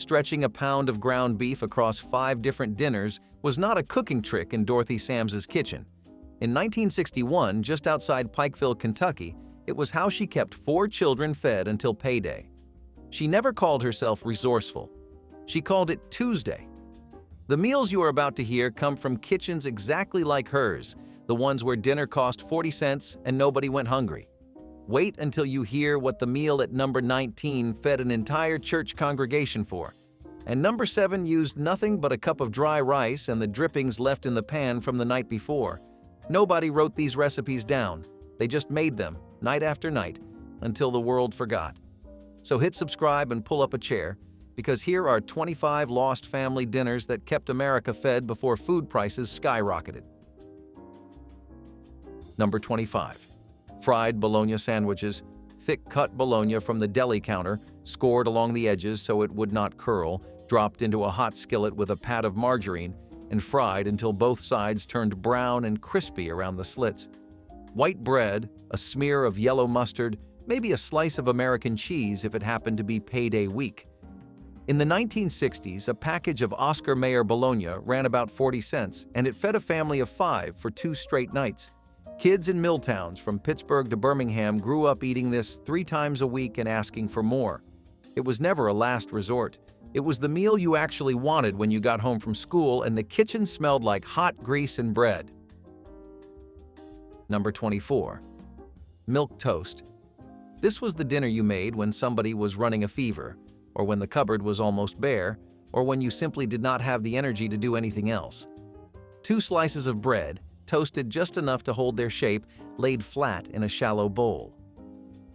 Stretching a pound of ground beef across 5 different dinners was not a cooking trick in Dorothy Sams's kitchen. In 1961, just outside Pikeville, Kentucky, it was how she kept 4 children fed until payday. She never called herself resourceful. She called it Tuesday. The meals you are about to hear come from kitchens exactly like hers, the ones where dinner cost 40 cents and nobody went hungry. Wait until you hear what the meal at number 19 fed an entire church congregation for. And number 7 used nothing but a cup of dry rice and the drippings left in the pan from the night before. Nobody wrote these recipes down. They just made them, night after night, until the world forgot. So hit subscribe and pull up a chair, because here are 25 lost family dinners that kept America fed before food prices skyrocketed. Number 25. Fried bologna sandwiches, thick-cut bologna from the deli counter, scored along the edges so it would not curl, dropped into a hot skillet with a pat of margarine, and fried until both sides turned brown and crispy around the slits. White bread, a smear of yellow mustard, maybe a slice of American cheese if it happened to be payday week. In the 1960s, a package of Oscar Mayer bologna ran about 40 cents, and it fed a family of 5 for 2 straight nights. Kids in mill towns from Pittsburgh to Birmingham grew up eating this 3 times a week and asking for more. It was never a last resort. It was the meal you actually wanted when you got home from school and the kitchen smelled like hot grease and bread. Number 24. Milk toast. This was the dinner you made when somebody was running a fever, or when the cupboard was almost bare, or when you simply did not have the energy to do anything else. 2 slices of bread, toasted just enough to hold their shape, laid flat in a shallow bowl.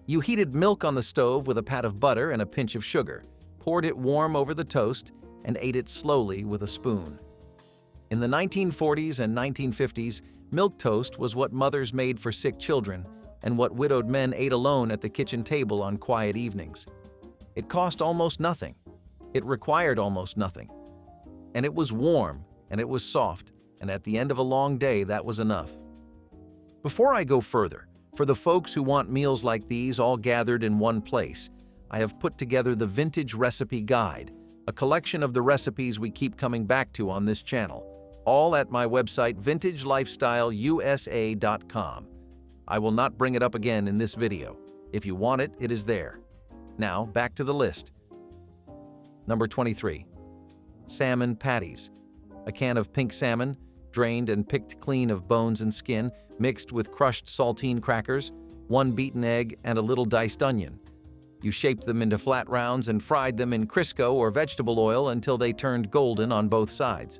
You heated milk on the stove with a pat of butter and a pinch of sugar, poured it warm over the toast, and ate it slowly with a spoon. In the 1940s and 1950s, milk toast was what mothers made for sick children and what widowed men ate alone at the kitchen table on quiet evenings. It cost almost nothing. It required almost nothing. And it was warm, and it was soft, and at the end of a long day, that was enough. Before I go further, for the folks who want meals like these all gathered in one place, I have put together the Vintage Recipe Guide, a collection of the recipes we keep coming back to on this channel, all at my website vintagelifestyleusa.com. I will not bring it up again in this video. If you want it, it is there. Now, back to the list. Number 23. Salmon patties. A can of pink salmon, drained and picked clean of bones and skin, mixed with crushed saltine crackers, 1 beaten egg, and a little diced onion. You shaped them into flat rounds and fried them in Crisco or vegetable oil until they turned golden on both sides.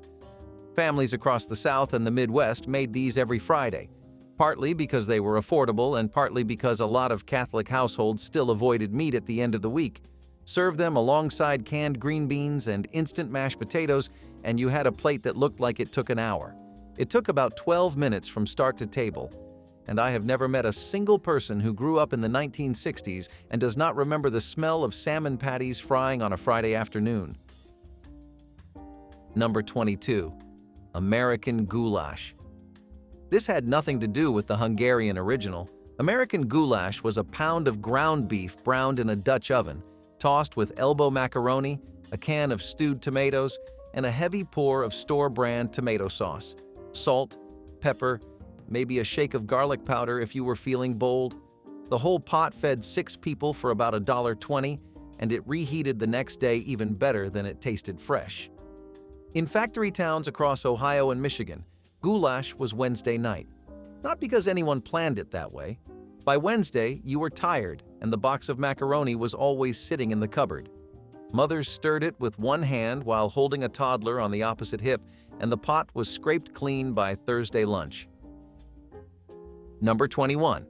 Families across the South and the Midwest made these every Friday, partly because they were affordable and partly because a lot of Catholic households still avoided meat at the end of the week. Serve them alongside canned green beans and instant mashed potatoes, and you had a plate that looked like it took an hour. It took about 12 minutes from start to table, and I have never met a single person who grew up in the 1960s and does not remember the smell of salmon patties frying on a Friday afternoon. Number 22. American goulash. This had nothing to do with the Hungarian original. American goulash was a pound of ground beef browned in a Dutch oven, tossed with elbow macaroni, a can of stewed tomatoes, and a heavy pour of store-brand tomato sauce. Salt, pepper, maybe a shake of garlic powder if you were feeling bold. The whole pot fed 6 people for about $1.20, and it reheated the next day even better than it tasted fresh. In factory towns across Ohio and Michigan, goulash was Wednesday night. Not because anyone planned it that way. By Wednesday, you were tired, and the box of macaroni was always sitting in the cupboard. Mothers stirred it with one hand while holding a toddler on the opposite hip, and the pot was scraped clean by Thursday lunch. Number 21.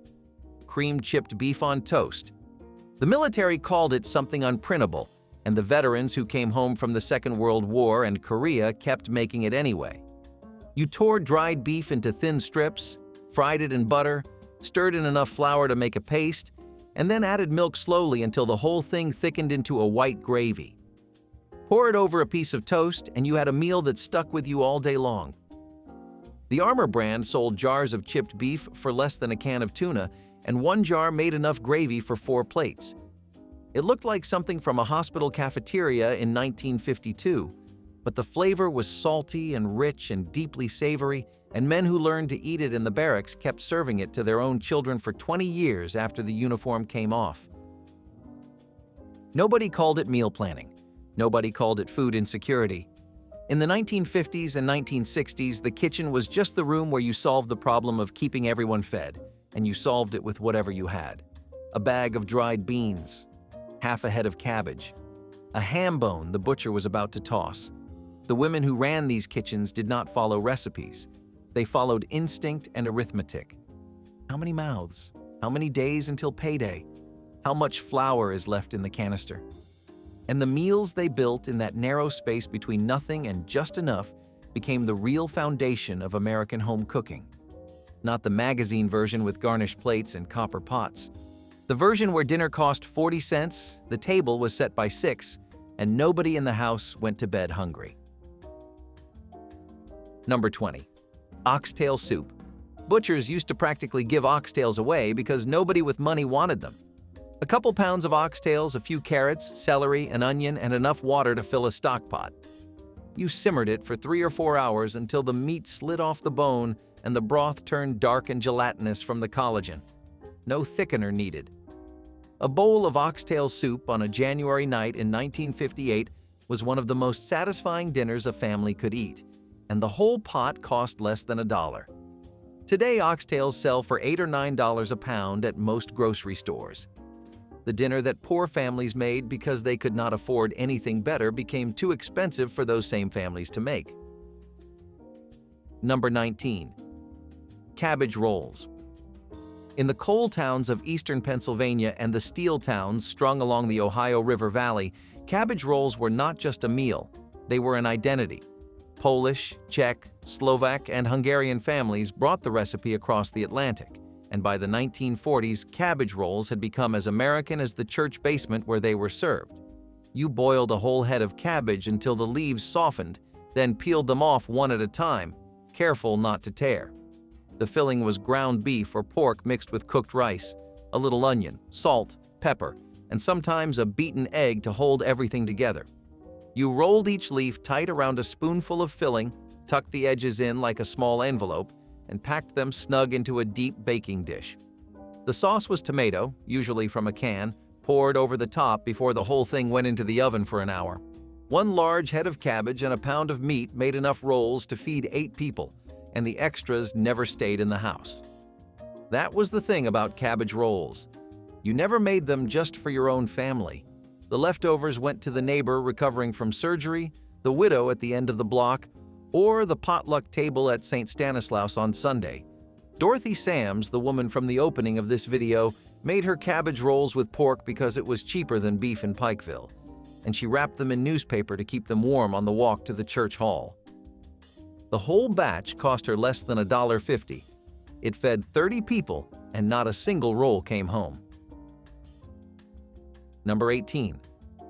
Cream chipped beef on toast. The military called it something unprintable, and the veterans who came home from the Second World War and Korea kept making it anyway. You tore dried beef into thin strips, fried it in butter, stirred in enough flour to make a paste, and then added milk slowly until the whole thing thickened into a white gravy. Pour it over a piece of toast, and you had a meal that stuck with you all day long. The Armour brand sold jars of chipped beef for less than a can of tuna, and 1 jar made enough gravy for 4 plates. It looked like something from a hospital cafeteria in 1952, but the flavor was salty and rich and deeply savory, and men who learned to eat it in the barracks kept serving it to their own children for 20 years after the uniform came off. Nobody called it meal planning. Nobody called it food insecurity. In the 1950s and 1960s, the kitchen was just the room where you solved the problem of keeping everyone fed, and you solved it with whatever you had. A bag of dried beans, half a head of cabbage, a ham bone the butcher was about to toss. The women who ran these kitchens did not follow recipes. They followed instinct and arithmetic. How many mouths? How many days until payday? How much flour is left in the canister? And the meals they built in that narrow space between nothing and just enough became the real foundation of American home cooking. Not the magazine version with garnished plates and copper pots. The version where dinner cost 40 cents, the table was set by 6, and nobody in the house went to bed hungry. Number 20. Oxtail soup. Butchers used to practically give oxtails away because nobody with money wanted them. A couple pounds of oxtails, a few carrots, celery, an onion, and enough water to fill a stock pot. You simmered it for 3 or 4 hours until the meat slid off the bone and the broth turned dark and gelatinous from the collagen. No thickener needed. A bowl of oxtail soup on a January night in 1958 was one of the most satisfying dinners a family could eat, and the whole pot cost less than $1. Today, oxtails sell for $8 or $9 a pound at most grocery stores. The dinner that poor families made because they could not afford anything better became too expensive for those same families to make. Number 19. Cabbage rolls. In the coal towns of eastern Pennsylvania and the steel towns strung along the Ohio River Valley, cabbage rolls were not just a meal, they were an identity. Polish, Czech, Slovak, and Hungarian families brought the recipe across the Atlantic, and by the 1940s, cabbage rolls had become as American as the church basement where they were served. You boiled a whole head of cabbage until the leaves softened, then peeled them off one at a time, careful not to tear. The filling was ground beef or pork mixed with cooked rice, a little onion, salt, pepper, and sometimes a beaten egg to hold everything together. You rolled each leaf tight around a spoonful of filling, tucked the edges in like a small envelope, and packed them snug into a deep baking dish. The sauce was tomato, usually from a can, poured over the top before the whole thing went into the oven for an hour. One large head of cabbage and a pound of meat made enough rolls to feed 8 people, and the extras never stayed in the house. That was the thing about cabbage rolls. You never made them just for your own family. The leftovers went to the neighbor recovering from surgery, the widow at the end of the block, or the potluck table at St. Stanislaus on Sunday. Dorothy Sams, the woman from the opening of this video, made her cabbage rolls with pork because it was cheaper than beef in Pikeville, and she wrapped them in newspaper to keep them warm on the walk to the church hall. The whole batch cost her less than $1.50. It fed 30 people, and not a single roll came home. Number 18.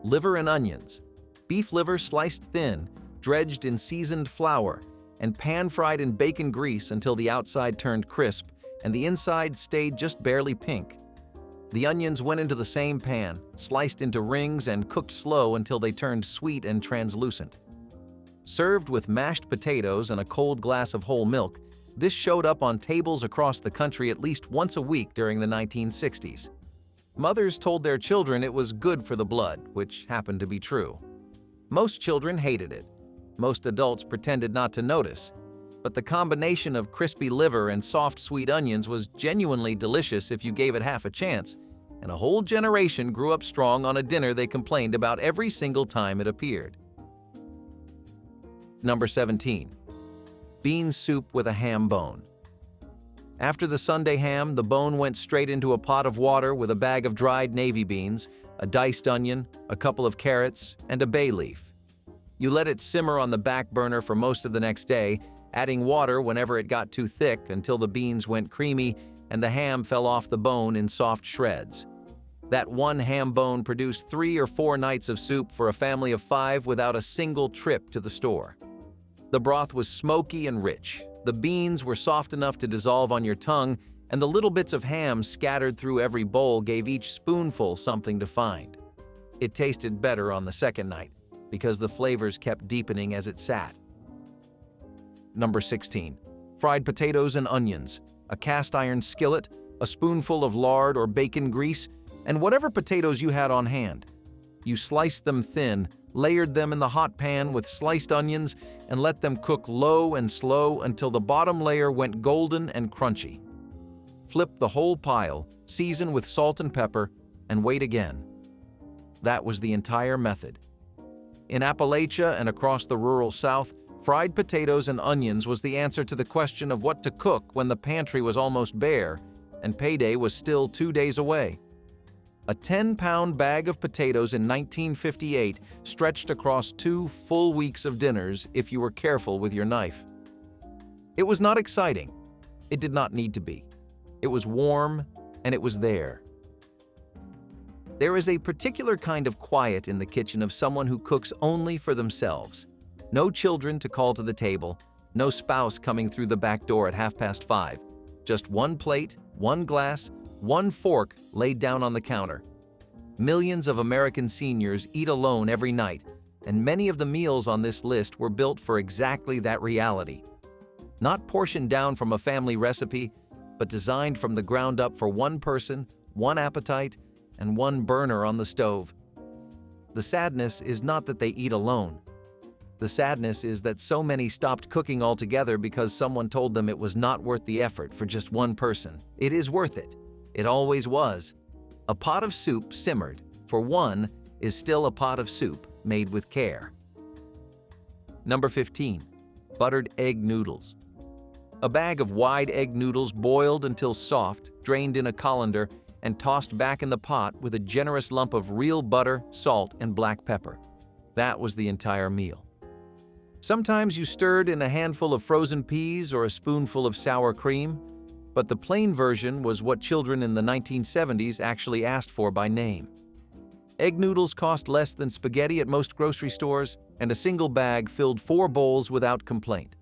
Liver and onions. Beef liver sliced thin, dredged in seasoned flour, and pan-fried in bacon grease until the outside turned crisp and the inside stayed just barely pink. The onions went into the same pan, sliced into rings and cooked slow until they turned sweet and translucent. Served with mashed potatoes and a cold glass of whole milk, this showed up on tables across the country at least once a week during the 1960s. Mothers told their children it was good for the blood, which happened to be true. Most children hated it. Most adults pretended not to notice. But the combination of crispy liver and soft, sweet onions was genuinely delicious if you gave it half a chance, and a whole generation grew up strong on a dinner they complained about every single time it appeared. Number 17. Bean soup with a ham bone. After the Sunday ham, the bone went straight into a pot of water with a bag of dried navy beans, a diced onion, a couple of carrots, and a bay leaf. You let it simmer on the back burner for most of the next day, adding water whenever it got too thick until the beans went creamy and the ham fell off the bone in soft shreds. That one ham bone produced 3 or 4 nights of soup for a family of 5 without a single trip to the store. The broth was smoky and rich. The beans were soft enough to dissolve on your tongue, and the little bits of ham scattered through every bowl gave each spoonful something to find. It tasted better on the second night because the flavors kept deepening as it sat. Number 16. Fried potatoes and onions, a cast iron skillet, a spoonful of lard or bacon grease, and whatever potatoes you had on hand. You sliced them thin, layered them in the hot pan with sliced onions, and let them cook low and slow until the bottom layer went golden and crunchy. Flip the whole pile, season with salt and pepper, and wait again. That was the entire method. In Appalachia and across the rural South, fried potatoes and onions was the answer to the question of what to cook when the pantry was almost bare and payday was still 2 days away. A 10-pound bag of potatoes in 1958 stretched across 2 full weeks of dinners if you were careful with your knife. It was not exciting. It did not need to be. It was warm, and it was there. There is a particular kind of quiet in the kitchen of someone who cooks only for themselves. No children to call to the table, no spouse coming through the back door at 5:30. Just one plate, one glass, one fork laid down on the counter. Millions of American seniors eat alone every night, and many of the meals on this list were built for exactly that reality. Not portioned down from a family recipe, but designed from the ground up for one person, one appetite, and one burner on the stove. The sadness is not that they eat alone. The sadness is that so many stopped cooking altogether because someone told them it was not worth the effort for just one person. It is worth it. It always was. A pot of soup simmered for one is still a pot of soup made with care. Number 15. Buttered egg noodles. A bag of wide egg noodles boiled until soft, drained in a colander, and tossed back in the pot with a generous lump of real butter, salt, and black pepper. That was the entire meal. Sometimes you stirred in a handful of frozen peas or a spoonful of sour cream, but the plain version was what children in the 1970s actually asked for by name. Egg noodles cost less than spaghetti at most grocery stores, and a single bag filled 4 bowls without complaint.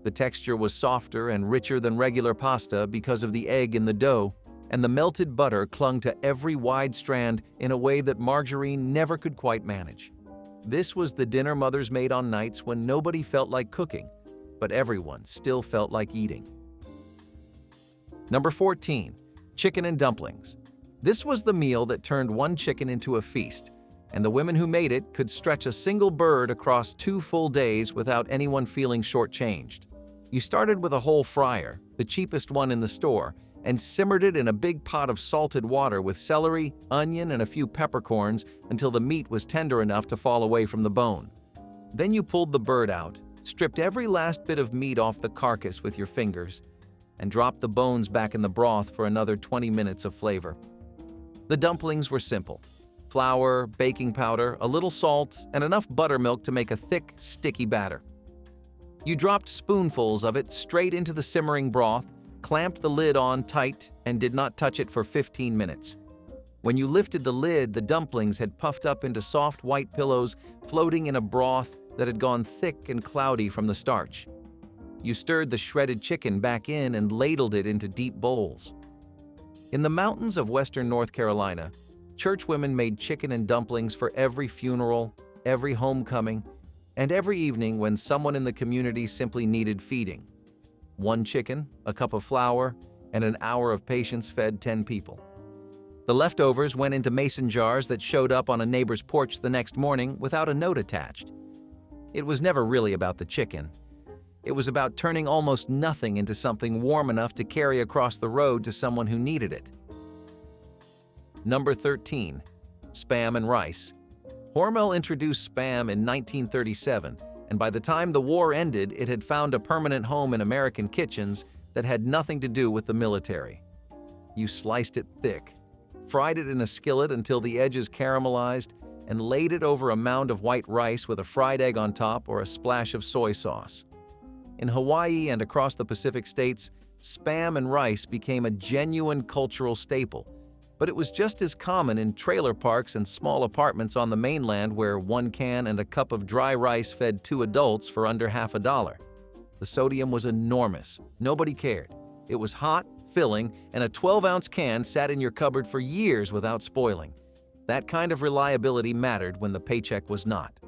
The texture was softer and richer than regular pasta because of the egg in the dough, and the melted butter clung to every wide strand in a way that margarine never could quite manage. This was the dinner mothers made on nights when nobody felt like cooking, but everyone still felt like eating. Number 14. Chicken and dumplings. This was the meal that turned one chicken into a feast, and the women who made it could stretch a single bird across 2 full days without anyone feeling shortchanged. You started with a whole fryer, the cheapest one in the store, and simmered it in a big pot of salted water with celery, onion, and a few peppercorns until the meat was tender enough to fall away from the bone. Then you pulled the bird out, stripped every last bit of meat off the carcass with your fingers, and dropped the bones back in the broth for another 20 minutes of flavor. The dumplings were simple. Flour, baking powder, a little salt, and enough buttermilk to make a thick, sticky batter. You dropped spoonfuls of it straight into the simmering broth, clamped the lid on tight, and did not touch it for 15 minutes. When you lifted the lid, the dumplings had puffed up into soft white pillows floating in a broth that had gone thick and cloudy from the starch. You stirred the shredded chicken back in and ladled it into deep bowls. In the mountains of western North Carolina, churchwomen made chicken and dumplings for every funeral, every homecoming, and every evening when someone in the community simply needed feeding. 1 chicken, a cup of flour, and an hour of patience fed 10 people. The leftovers went into mason jars that showed up on a neighbor's porch the next morning without a note attached. It was never really about the chicken. It was about turning almost nothing into something warm enough to carry across the road to someone who needed it. Number 13. Spam and rice. Hormel introduced Spam in 1937, and by the time the war ended, it had found a permanent home in American kitchens that had nothing to do with the military. You sliced it thick, fried it in a skillet until the edges caramelized, and laid it over a mound of white rice with a fried egg on top or a splash of soy sauce. In Hawaii and across the Pacific states, Spam and rice became a genuine cultural staple, but it was just as common in trailer parks and small apartments on the mainland where 1 can and a cup of dry rice fed 2 adults for under $50. The sodium was enormous. Nobody cared. It was hot, filling, and a 12-ounce can sat in your cupboard for years without spoiling. That kind of reliability mattered when the paycheck was not.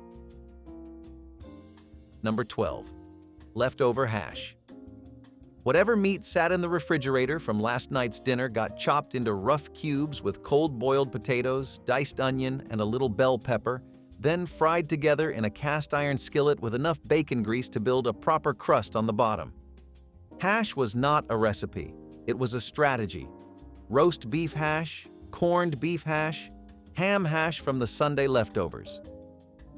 Number 12. Leftover hash. Whatever meat sat in the refrigerator from last night's dinner got chopped into rough cubes with cold boiled potatoes, diced onion, and a little bell pepper, then fried together in a cast iron skillet with enough bacon grease to build a proper crust on the bottom. Hash was not a recipe, it was a strategy. Roast beef hash, corned beef hash, ham hash from the Sunday leftovers.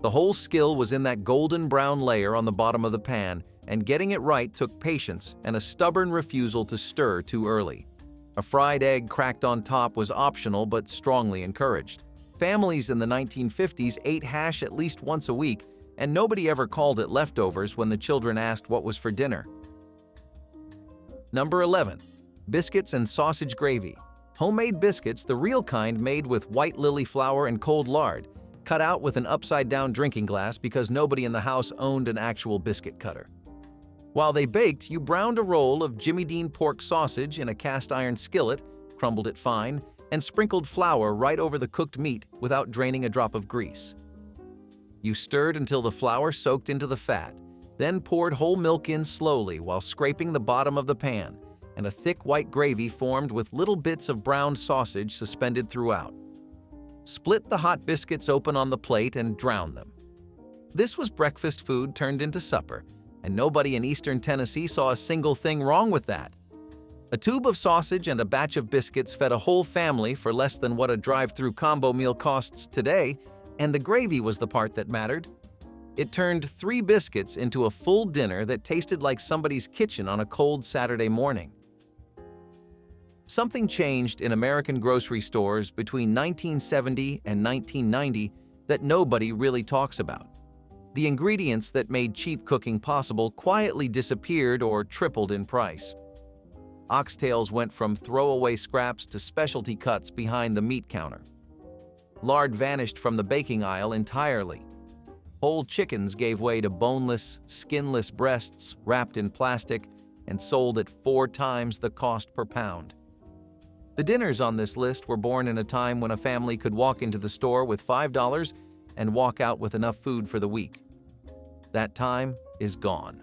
The whole skill was in that golden brown layer on the bottom of the pan, and getting it right took patience and a stubborn refusal to stir too early. A fried egg cracked on top was optional but strongly encouraged. Families in the 1950s ate hash at least once a week, and nobody ever called it leftovers when the children asked what was for dinner. Number 11. Biscuits and sausage gravy. Homemade biscuits, the real kind made with white lily flour and cold lard, cut out with an upside-down drinking glass because nobody in the house owned an actual biscuit cutter. While they baked, you browned a roll of Jimmy Dean pork sausage in a cast-iron skillet, crumbled it fine, and sprinkled flour right over the cooked meat without draining a drop of grease. You stirred until the flour soaked into the fat, then poured whole milk in slowly while scraping the bottom of the pan, and a thick white gravy formed with little bits of browned sausage suspended throughout. Split the hot biscuits open on the plate and drown them. This was breakfast food turned into supper, and nobody in eastern Tennessee saw a single thing wrong with that. A tube of sausage and a batch of biscuits fed a whole family for less than what a drive-through combo meal costs today, and the gravy was the part that mattered. It turned 3 biscuits into a full dinner that tasted like somebody's kitchen on a cold Saturday morning. Something changed in American grocery stores between 1970 and 1990 that nobody really talks about. The ingredients that made cheap cooking possible quietly disappeared or tripled in price. Oxtails went from throwaway scraps to specialty cuts behind the meat counter. Lard vanished from the baking aisle entirely. Whole chickens gave way to boneless, skinless breasts wrapped in plastic and sold at 4 times the cost per pound. The dinners on this list were born in a time when a family could walk into the store with $5 and walk out with enough food for the week. That time is gone.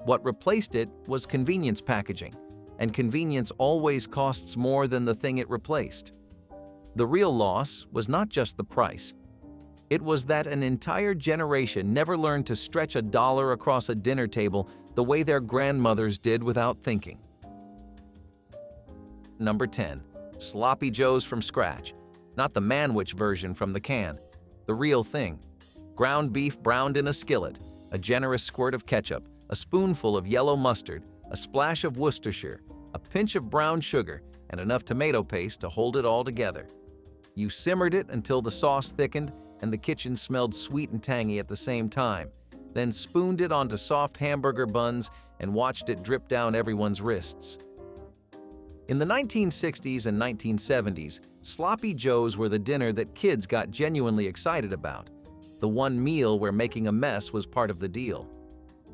What replaced it was convenience packaging, and convenience always costs more than the thing it replaced. The real loss was not just the price. It was that an entire generation never learned to stretch a dollar across a dinner table the way their grandmothers did without thinking. Number 10. Sloppy Joes from scratch. Not the Manwich version from the can. The real thing. Ground beef browned in a skillet, a generous squirt of ketchup, a spoonful of yellow mustard, a splash of Worcestershire, a pinch of brown sugar, and enough tomato paste to hold it all together. You simmered it until the sauce thickened and the kitchen smelled sweet and tangy at the same time, then spooned it onto soft hamburger buns and watched it drip down everyone's wrists. In the 1960s and 1970s, sloppy joes were the dinner that kids got genuinely excited about, the one meal where making a mess was part of the deal.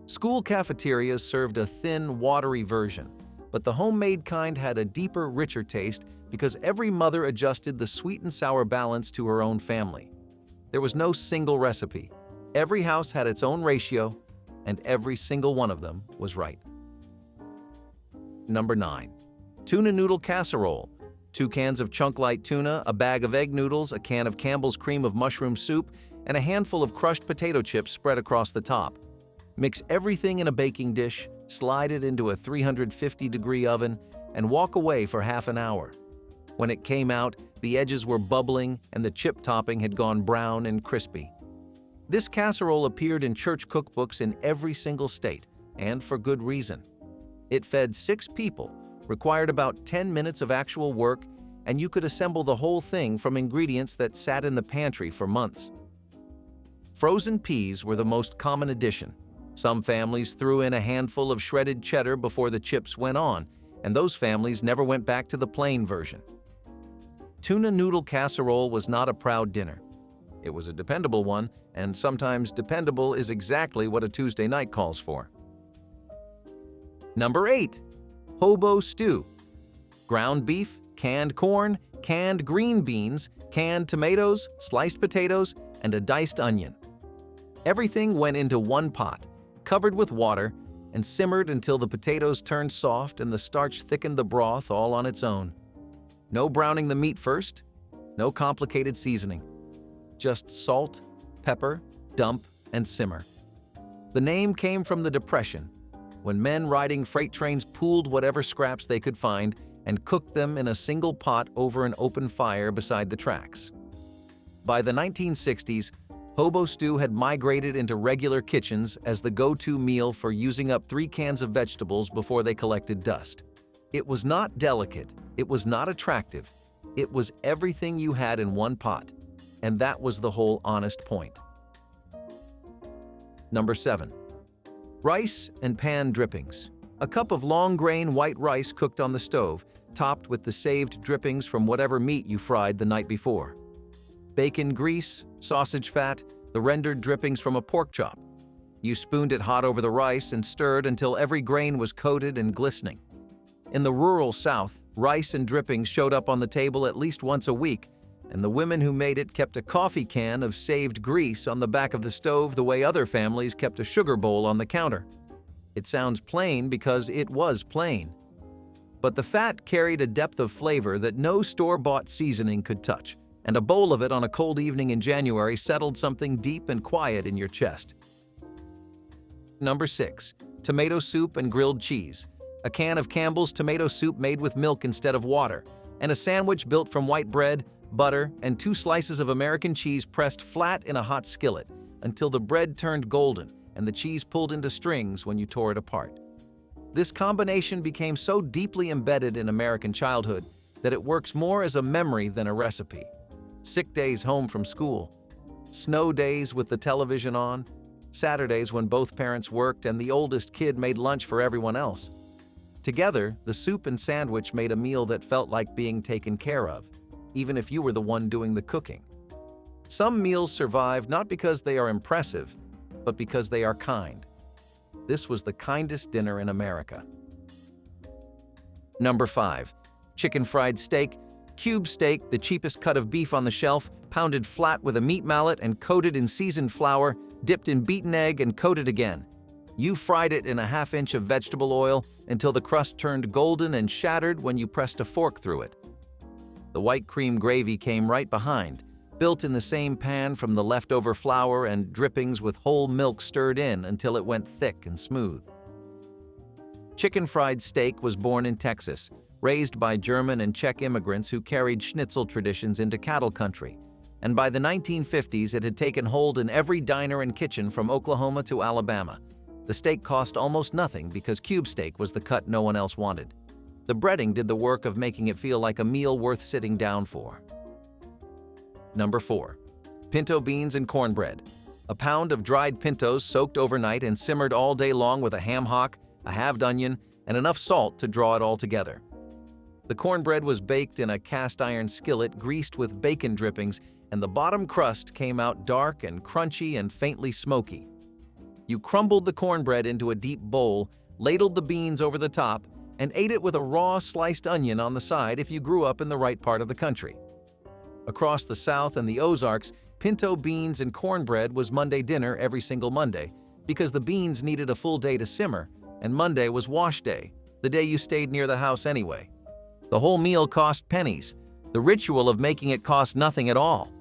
School cafeterias served a thin, watery version, but the homemade kind had a deeper, richer taste because every mother adjusted the sweet and sour balance to her own family. There was no single recipe. Every house had its own ratio, and every single one of them was right. Number 9. Tuna noodle casserole. 2 cans of chunk-light tuna, a bag of egg noodles, a can of Campbell's cream of mushroom soup, and a handful of crushed potato chips spread across the top. Mix everything in a baking dish, slide it into a 350-degree oven, and walk away for half an hour. When it came out, the edges were bubbling and the chip topping had gone brown and crispy. This casserole appeared in church cookbooks in every single state, and for good reason. It fed 6 people, required about 10 minutes of actual work, and you could assemble the whole thing from ingredients that sat in the pantry for months. Frozen peas were the most common addition. Some families threw in a handful of shredded cheddar before the chips went on, and those families never went back to the plain version. Tuna noodle casserole was not a proud dinner. It was a dependable one, and sometimes dependable is exactly what a Tuesday night calls for. Number 8. Hobo stew. Ground beef, canned corn, canned green beans, canned tomatoes, sliced potatoes, and a diced onion. Everything went into one pot, covered with water, and simmered until the potatoes turned soft and the starch thickened the broth all on its own. No browning the meat first, no complicated seasoning. Just salt, pepper, dump, and simmer. The name came from the Depression, when men riding freight trains pooled whatever scraps they could find and cooked them in a single pot over an open fire beside the tracks. By the 1960s, Hobo stew had migrated into regular kitchens as the go-to meal for using up 3 cans of vegetables before they collected dust. It was not delicate, it was not attractive, it was everything you had in one pot, and that was the whole honest point. Number 7. Rice and pan drippings. A cup of long-grain white rice cooked on the stove, topped with the saved drippings from whatever meat you fried the night before. Bacon grease, sausage fat, the rendered drippings from a pork chop. You spooned it hot over the rice and stirred until every grain was coated and glistening. In the rural South, rice and drippings showed up on the table at least once a week, and the women who made it kept a coffee can of saved grease on the back of the stove the way other families kept a sugar bowl on the counter. It sounds plain because it was plain. But the fat carried a depth of flavor that no store-bought seasoning could touch, and a bowl of it on a cold evening in January settled something deep and quiet in your chest. Number 6. Tomato soup and grilled cheese. A can of Campbell's tomato soup made with milk instead of water, and a sandwich built from white bread, butter, and 2 slices of American cheese pressed flat in a hot skillet until the bread turned golden and the cheese pulled into strings when you tore it apart. This combination became so deeply embedded in American childhood that it works more as a memory than a recipe. Sick days home from school, snow days with the television on, Saturdays when both parents worked and the oldest kid made lunch for everyone else. Together, the soup and sandwich made a meal that felt like being taken care of, even if you were the one doing the cooking. Some meals survive not because they are impressive, but because they are kind. This was the kindest dinner in America. Number 5. Chicken fried steak. Cube steak, the cheapest cut of beef on the shelf, pounded flat with a meat mallet and coated in seasoned flour, dipped in beaten egg and coated again. You fried it in a half-inch of vegetable oil until the crust turned golden and shattered when you pressed a fork through it. The white cream gravy came right behind, built in the same pan from the leftover flour and drippings with whole milk stirred in until it went thick and smooth. Chicken fried steak was born in Texas, raised by German and Czech immigrants who carried schnitzel traditions into cattle country, and by the 1950s it had taken hold in every diner and kitchen from Oklahoma to Alabama. The steak cost almost nothing because cube steak was the cut no one else wanted. The breading did the work of making it feel like a meal worth sitting down for. Number 4. Pinto beans and cornbread. A pound of dried pintos soaked overnight and simmered all day long with a ham hock, a halved onion, and enough salt to draw it all together. The cornbread was baked in a cast-iron skillet greased with bacon drippings, and the bottom crust came out dark and crunchy and faintly smoky. You crumbled the cornbread into a deep bowl, ladled the beans over the top, and ate it with a raw sliced onion on the side if you grew up in the right part of the country. Across the South and the Ozarks, pinto beans and cornbread was Monday dinner every single Monday because the beans needed a full day to simmer, and Monday was wash day, the day you stayed near the house anyway. The whole meal cost pennies. The ritual of making it cost nothing at all.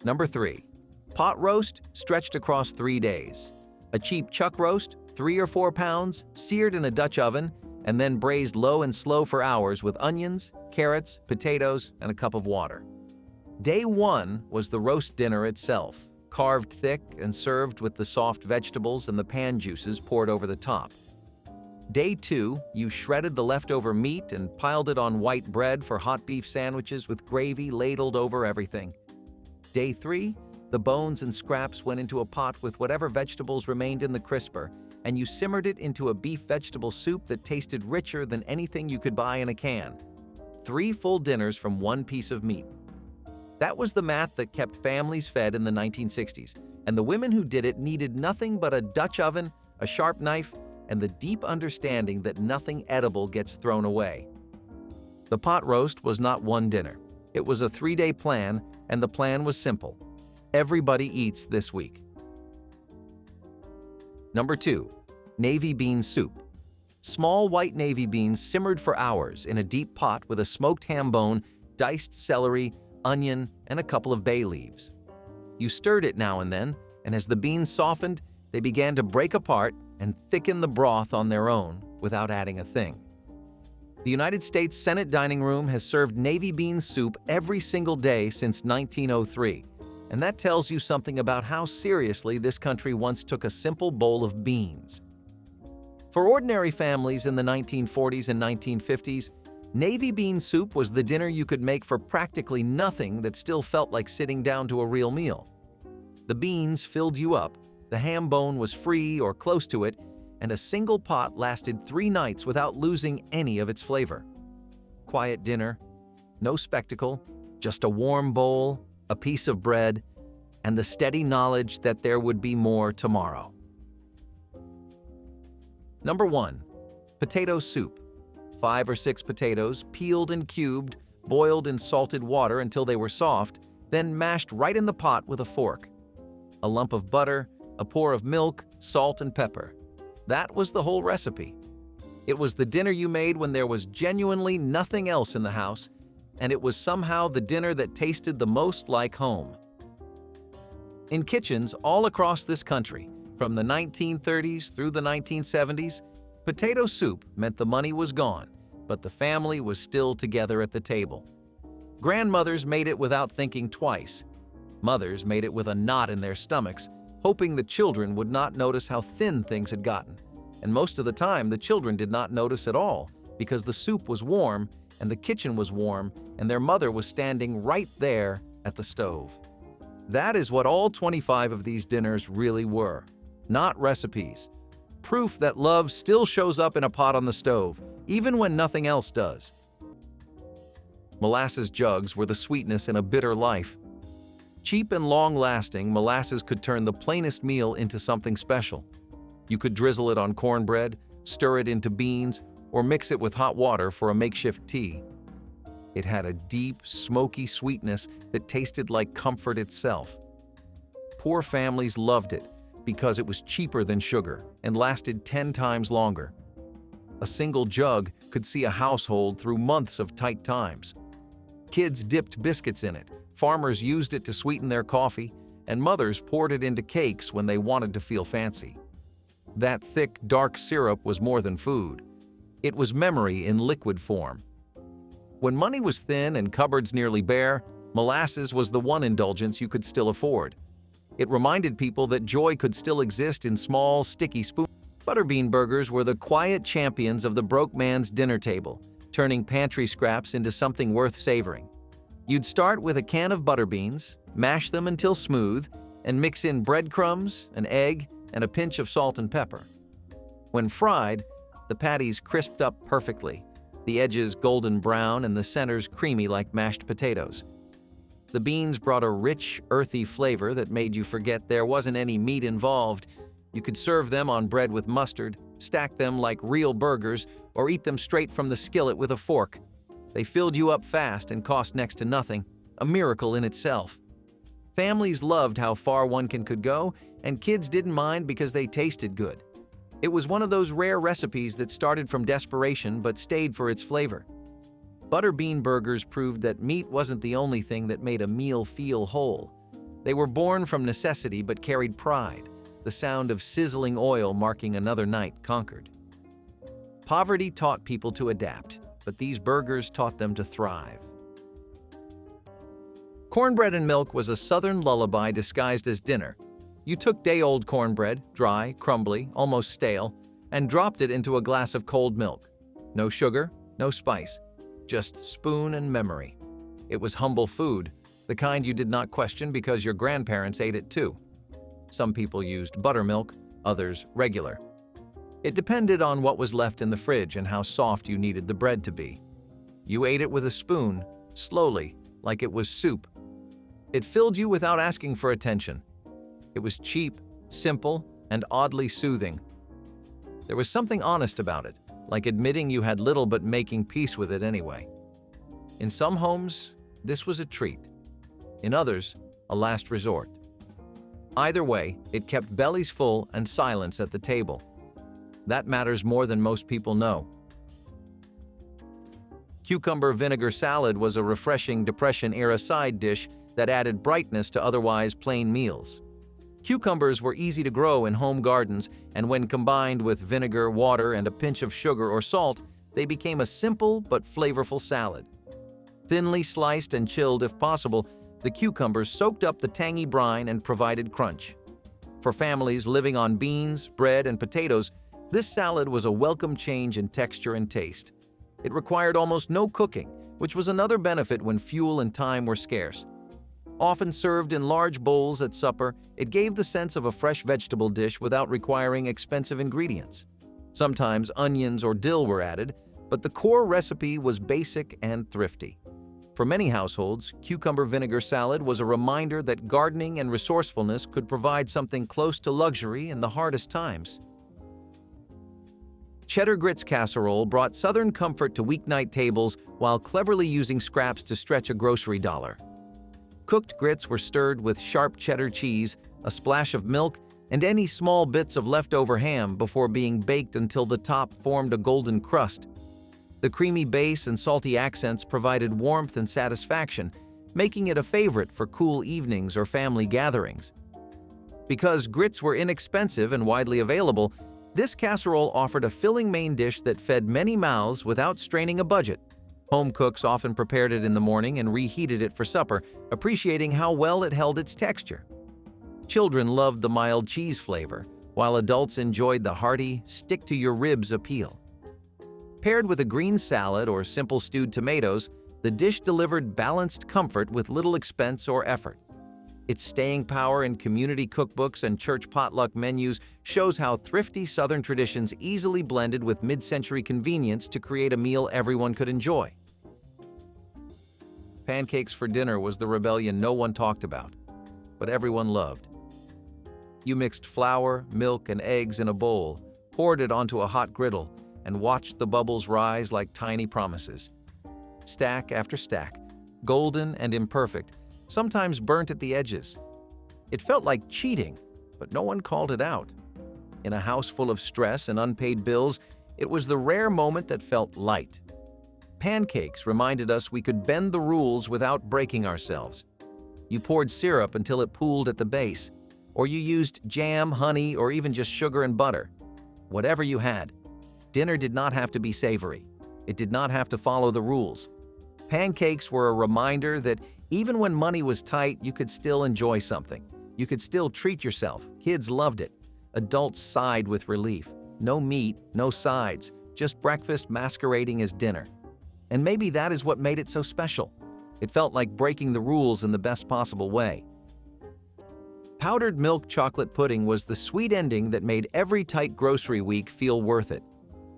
Number 3. Pot roast stretched across 3 days. A cheap chuck roast, 3 or 4 pounds, seared in a Dutch oven, and then braised low and slow for hours with onions, carrots, potatoes, and a cup of water. Day 1 was the roast dinner itself, carved thick and served with the soft vegetables and the pan juices poured over the top. Day 2, you shredded the leftover meat and piled it on white bread for hot beef sandwiches with gravy ladled over everything. Day 3, the bones and scraps went into a pot with whatever vegetables remained in the crisper, and you simmered it into a beef vegetable soup that tasted richer than anything you could buy in a can. 3 full dinners from 1 piece of meat. That was the math that kept families fed in the 1960s, and the women who did it needed nothing but a Dutch oven, a sharp knife, and the deep understanding that nothing edible gets thrown away. The pot roast was not one dinner. It was a 3-day plan, and the plan was simple. Everybody eats this week. Number 2. Navy bean soup. Small white navy beans simmered for hours in a deep pot with a smoked ham bone, diced celery, onion, and a couple of bay leaves. You stirred it now and then, and as the beans softened, they began to break apart and thicken the broth on their own without adding a thing. The United States Senate dining room has served navy bean soup every single day since 1903, and that tells you something about how seriously this country once took a simple bowl of beans. For ordinary families in the 1940s and 1950s, navy bean soup was the dinner you could make for practically nothing that still felt like sitting down to a real meal. The beans filled you up, the ham bone was free or close to it, and a single pot lasted 3 nights without losing any of its flavor. Quiet dinner, no spectacle, just a warm bowl, a piece of bread, and the steady knowledge that there would be more tomorrow. Number 1. Potato soup. 5 or 6 potatoes, peeled and cubed, boiled in salted water until they were soft, then mashed right in the pot with a fork. A lump of butter, a pour of milk, salt and pepper. That was the whole recipe. It was the dinner you made when there was genuinely nothing else in the house, and it was somehow the dinner that tasted the most like home. In kitchens all across this country, from the 1930s through the 1970s, potato soup meant the money was gone, but the family was still together at the table. Grandmothers made it without thinking twice. Mothers made it with a knot in their stomachs, hoping the children would not notice how thin things had gotten. And most of the time, the children did not notice at all because the soup was warm and the kitchen was warm and their mother was standing right there at the stove. That is what all 25 of these dinners really were. Not recipes. Proof that love still shows up in a pot on the stove, even when nothing else does. Molasses jugs were the sweetness in a bitter life. Cheap and long-lasting, molasses could turn the plainest meal into something special. You could drizzle it on cornbread, stir it into beans, or mix it with hot water for a makeshift tea. It had a deep, smoky sweetness that tasted like comfort itself. Poor families loved it because it was cheaper than sugar and lasted 10 times longer. A single jug could see a household through months of tight times. Kids dipped biscuits in it, farmers used it to sweeten their coffee, and mothers poured it into cakes when they wanted to feel fancy. That thick, dark syrup was more than food. It was memory in liquid form. When money was thin and cupboards nearly bare, molasses was the one indulgence you could still afford. It reminded people that joy could still exist in small, sticky spoons. Butterbean burgers were the quiet champions of the broke man's dinner table, turning pantry scraps into something worth savoring. You'd start with a can of butter beans, mash them until smooth, and mix in breadcrumbs, an egg, and a pinch of salt and pepper. When fried, the patties crisped up perfectly, the edges golden brown and the centers creamy like mashed potatoes. The beans brought a rich, earthy flavor that made you forget there wasn't any meat involved. You could serve them on bread with mustard, stack them like real burgers, or eat them straight from the skillet with a fork. They filled you up fast and cost next to nothing, a miracle in itself. Families loved how far one could go, and kids didn't mind because they tasted good. It was one of those rare recipes that started from desperation but stayed for its flavor. Butterbean burgers proved that meat wasn't the only thing that made a meal feel whole. They were born from necessity but carried pride, the sound of sizzling oil marking another night conquered. Poverty taught people to adapt, but these burgers taught them to thrive. Cornbread and milk was a southern lullaby disguised as dinner. You took day-old cornbread, dry, crumbly, almost stale, and dropped it into a glass of cold milk. No sugar, no spice, just spoon and memory. It was humble food, the kind you did not question because your grandparents ate it too. Some people used buttermilk, others regular. It depended on what was left in the fridge and how soft you needed the bread to be. You ate it with a spoon, slowly, like it was soup. It filled you without asking for attention. It was cheap, simple, and oddly soothing. There was something honest about it, like admitting you had little but making peace with it anyway. In some homes, this was a treat. In others, a last resort. Either way, it kept bellies full and silence at the table. That matters more than most people know. Cucumber vinegar salad was a refreshing Depression-era side dish that added brightness to otherwise plain meals. Cucumbers were easy to grow in home gardens, and when combined with vinegar, water, and a pinch of sugar or salt, they became a simple but flavorful salad. Thinly sliced and chilled if possible, the cucumbers soaked up the tangy brine and provided crunch. For families living on beans, bread, and potatoes, this salad was a welcome change in texture and taste. It required almost no cooking, which was another benefit when fuel and time were scarce. Often served in large bowls at supper, it gave the sense of a fresh vegetable dish without requiring expensive ingredients. Sometimes onions or dill were added, but the core recipe was basic and thrifty. For many households, cucumber vinegar salad was a reminder that gardening and resourcefulness could provide something close to luxury in the hardest times. Cheddar grits casserole brought Southern comfort to weeknight tables while cleverly using scraps to stretch a grocery dollar. Cooked grits were stirred with sharp cheddar cheese, a splash of milk, and any small bits of leftover ham before being baked until the top formed a golden crust. The creamy base and salty accents provided warmth and satisfaction, making it a favorite for cool evenings or family gatherings. Because grits were inexpensive and widely available, this casserole offered a filling main dish that fed many mouths without straining a budget. Home cooks often prepared it in the morning and reheated it for supper, appreciating how well it held its texture. Children loved the mild cheese flavor, while adults enjoyed the hearty, stick-to-your-ribs appeal. Paired with a green salad or simple stewed tomatoes, the dish delivered balanced comfort with little expense or effort. Its staying power in community cookbooks and church potluck menus shows how thrifty Southern traditions easily blended with mid-century convenience to create a meal everyone could enjoy. Pancakes for dinner was the rebellion no one talked about, but everyone loved. You mixed flour, milk, and eggs in a bowl, poured it onto a hot griddle, and watched the bubbles rise like tiny promises. Stack after stack, golden and imperfect, sometimes burnt at the edges. It felt like cheating, but no one called it out. In a house full of stress and unpaid bills, it was the rare moment that felt light. Pancakes reminded us we could bend the rules without breaking ourselves. You poured syrup until it pooled at the base, or you used jam, honey, or even just sugar and butter. Whatever you had, dinner did not have to be savory. It did not have to follow the rules. Pancakes were a reminder that even when money was tight, you could still enjoy something. You could still treat yourself. Kids loved it. Adults sighed with relief. No meat, no sides, just breakfast masquerading as dinner. And maybe that is what made it so special. It felt like breaking the rules in the best possible way. Powdered milk chocolate pudding was the sweet ending that made every tight grocery week feel worth it.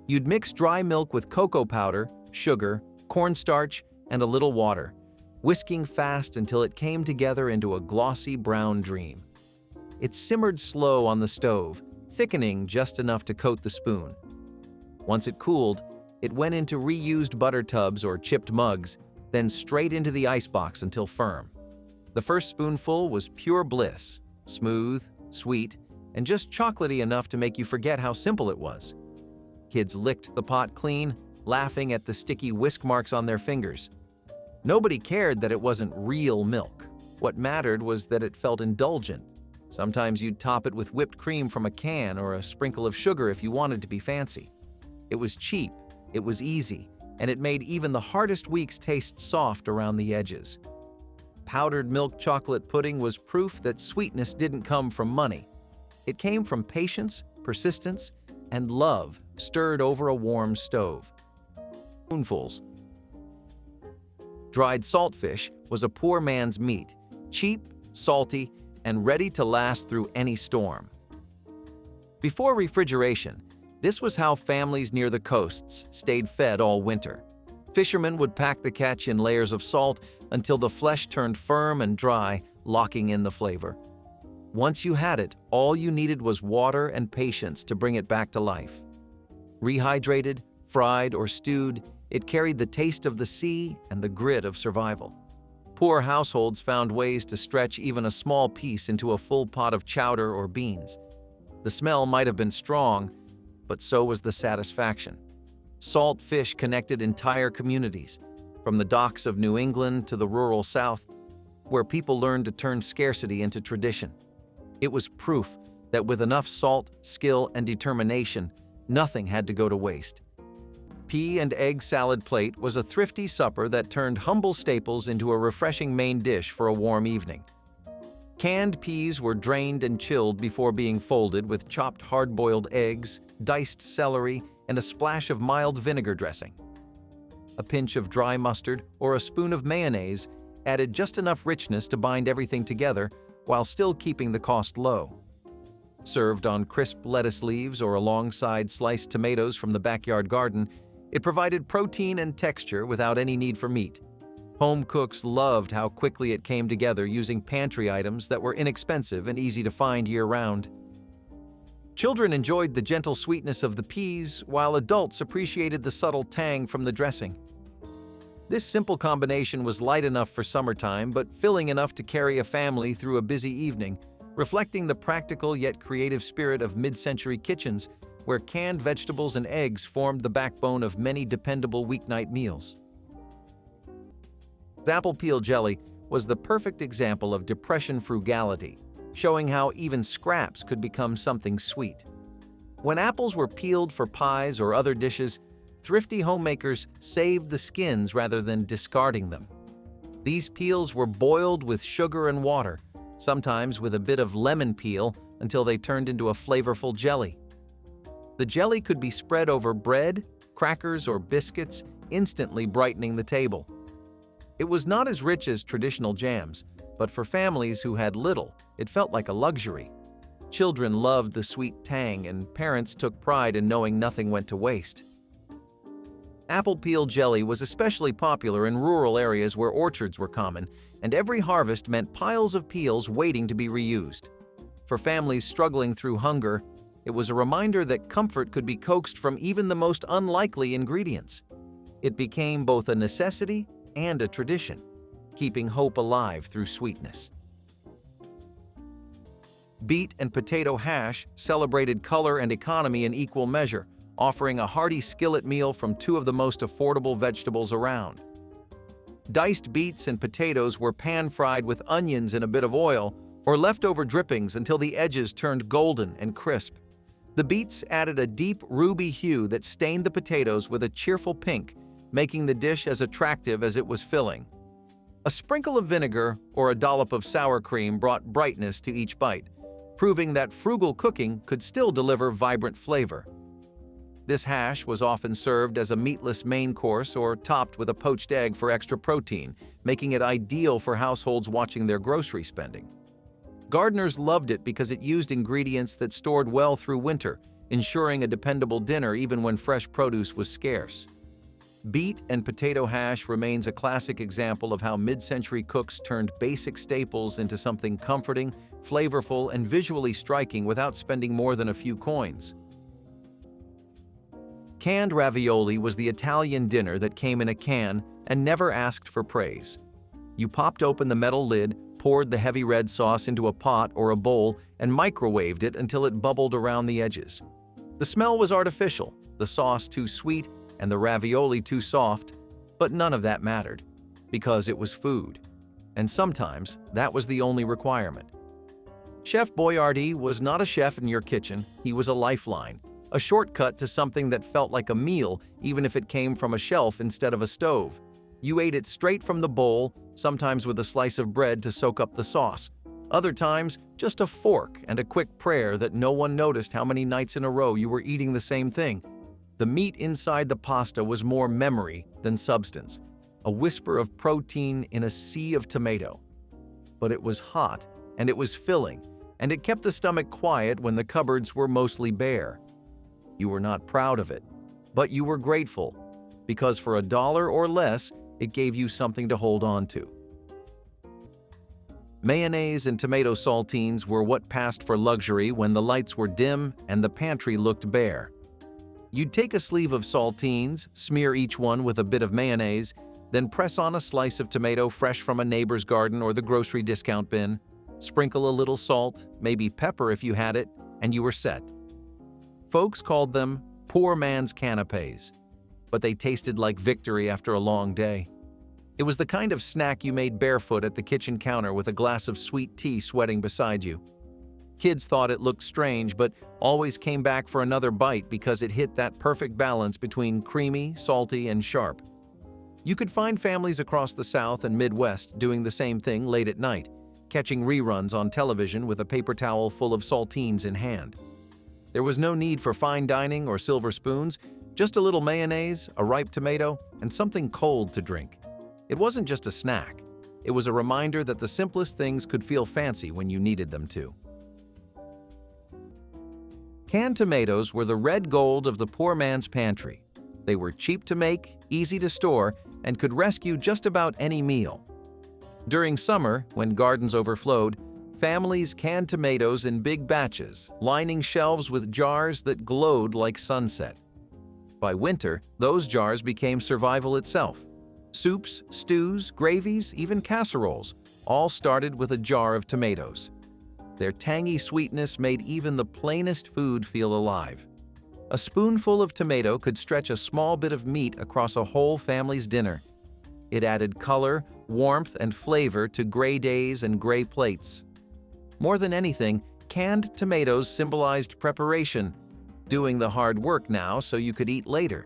You'd mix dry milk with cocoa powder, sugar, cornstarch, and a little water, whisking fast until it came together into a glossy brown dream. It simmered slow on the stove, thickening just enough to coat the spoon. Once it cooled, it went into reused butter tubs or chipped mugs, then straight into the icebox until firm. The first spoonful was pure bliss, smooth, sweet, and just chocolatey enough to make you forget how simple it was. Kids licked the pot clean, laughing at the sticky whisk marks on their fingers. Nobody cared that it wasn't real milk. What mattered was that it felt indulgent. Sometimes you'd top it with whipped cream from a can or a sprinkle of sugar if you wanted to be fancy. It was cheap, it was easy, and it made even the hardest weeks taste soft around the edges. Powdered milk chocolate pudding was proof that sweetness didn't come from money. It came from patience, persistence, and love stirred over a warm stove. Spoonfuls. Dried saltfish was a poor man's meat, cheap, salty, and ready to last through any storm. Before refrigeration, this was how families near the coasts stayed fed all winter. Fishermen would pack the catch in layers of salt until the flesh turned firm and dry, locking in the flavor. Once you had it, all you needed was water and patience to bring it back to life. Rehydrated, fried, or stewed, it carried the taste of the sea and the grit of survival. Poor households found ways to stretch even a small piece into a full pot of chowder or beans. The smell might have been strong, but so was the satisfaction. Salt fish connected entire communities, from the docks of New England to the rural South, where people learned to turn scarcity into tradition. It was proof that with enough salt, skill, and determination, nothing had to go to waste. Pea and egg salad plate was a thrifty supper that turned humble staples into a refreshing main dish for a warm evening. Canned peas were drained and chilled before being folded with chopped hard-boiled eggs, diced celery, and a splash of mild vinegar dressing. A pinch of dry mustard or a spoon of mayonnaise added just enough richness to bind everything together while still keeping the cost low. Served on crisp lettuce leaves or alongside sliced tomatoes from the backyard garden, it provided protein and texture without any need for meat. Home cooks loved how quickly it came together using pantry items that were inexpensive and easy to find year-round. Children enjoyed the gentle sweetness of the peas, while adults appreciated the subtle tang from the dressing. This simple combination was light enough for summertime, but filling enough to carry a family through a busy evening, reflecting the practical yet creative spirit of mid-century kitchens, where canned vegetables and eggs formed the backbone of many dependable weeknight meals. Apple peel jelly was the perfect example of Depression frugality, showing how even scraps could become something sweet. When apples were peeled for pies or other dishes, thrifty homemakers saved the skins rather than discarding them. These peels were boiled with sugar and water, sometimes with a bit of lemon peel, until they turned into a flavorful jelly. The jelly could be spread over bread, crackers, or biscuits, instantly brightening the table. It was not as rich as traditional jams, but for families who had little, it felt like a luxury. Children loved the sweet tang, and parents took pride in knowing nothing went to waste. Apple peel jelly was especially popular in rural areas where orchards were common, and every harvest meant piles of peels waiting to be reused. For families struggling through hunger, it was a reminder that comfort could be coaxed from even the most unlikely ingredients. It became both a necessity and a tradition, keeping hope alive through sweetness. Beet and potato hash celebrated color and economy in equal measure, offering a hearty skillet meal from two of the most affordable vegetables around. Diced beets and potatoes were pan-fried with onions and a bit of oil, or leftover drippings until the edges turned golden and crisp. The beets added a deep ruby hue that stained the potatoes with a cheerful pink, making the dish as attractive as it was filling. A sprinkle of vinegar or a dollop of sour cream brought brightness to each bite, proving that frugal cooking could still deliver vibrant flavor. This hash was often served as a meatless main course or topped with a poached egg for extra protein, making it ideal for households watching their grocery spending. Gardeners loved it because it used ingredients that stored well through winter, ensuring a dependable dinner even when fresh produce was scarce. Beet and potato hash remains a classic example of how mid-century cooks turned basic staples into something comforting, flavorful, and visually striking without spending more than a few coins. Canned ravioli was the Italian dinner that came in a can and never asked for praise. You popped open the metal lid, poured the heavy red sauce into a pot or a bowl, and microwaved it until it bubbled around the edges. The smell was artificial, the sauce too sweet, and the ravioli too soft, but none of that mattered, because it was food. And sometimes that was the only requirement. Chef Boyardee was not a chef in your kitchen, he was a lifeline, a shortcut to something that felt like a meal even if it came from a shelf instead of a stove. You ate it straight from the bowl, sometimes with a slice of bread to soak up the sauce. Other times, just a fork and a quick prayer that no one noticed how many nights in a row you were eating the same thing. The meat inside the pasta was more memory than substance, a whisper of protein in a sea of tomato. But it was hot, and it was filling, and it kept the stomach quiet when the cupboards were mostly bare. You were not proud of it, but you were grateful, because for $1 or less, it gave you something to hold on to. Mayonnaise and tomato saltines were what passed for luxury when the lights were dim and the pantry looked bare. You'd take a sleeve of saltines, smear each one with a bit of mayonnaise, Then press on a slice of tomato fresh from a neighbor's garden or the grocery discount bin. Sprinkle a little salt, maybe pepper if you had it, and you were set. Folks called them poor man's canapés, but they tasted like victory after a long day. It was the kind of snack you made barefoot at the kitchen counter with a glass of sweet tea sweating beside you. Kids thought it looked strange, but always came back for another bite because it hit that perfect balance between creamy, salty, and sharp. You could find families across the South and Midwest doing the same thing late at night, catching reruns on television with a paper towel full of saltines in hand. There was no need for fine dining or silver spoons, just a little mayonnaise, a ripe tomato, and something cold to drink. It wasn't just a snack. It was a reminder that the simplest things could feel fancy when you needed them to. Canned tomatoes were the red gold of the poor man's pantry. They were cheap to make, easy to store, and could rescue just about any meal. During summer, when gardens overflowed, families canned tomatoes in big batches, lining shelves with jars that glowed like sunset. By winter, those jars became survival itself. Soups, stews, gravies, even casseroles, all started with a jar of tomatoes. Their tangy sweetness made even the plainest food feel alive. A spoonful of tomato could stretch a small bit of meat across a whole family's dinner. It added color, warmth, and flavor to gray days and gray plates. More than anything, canned tomatoes symbolized preparation, doing the hard work now so you could eat later.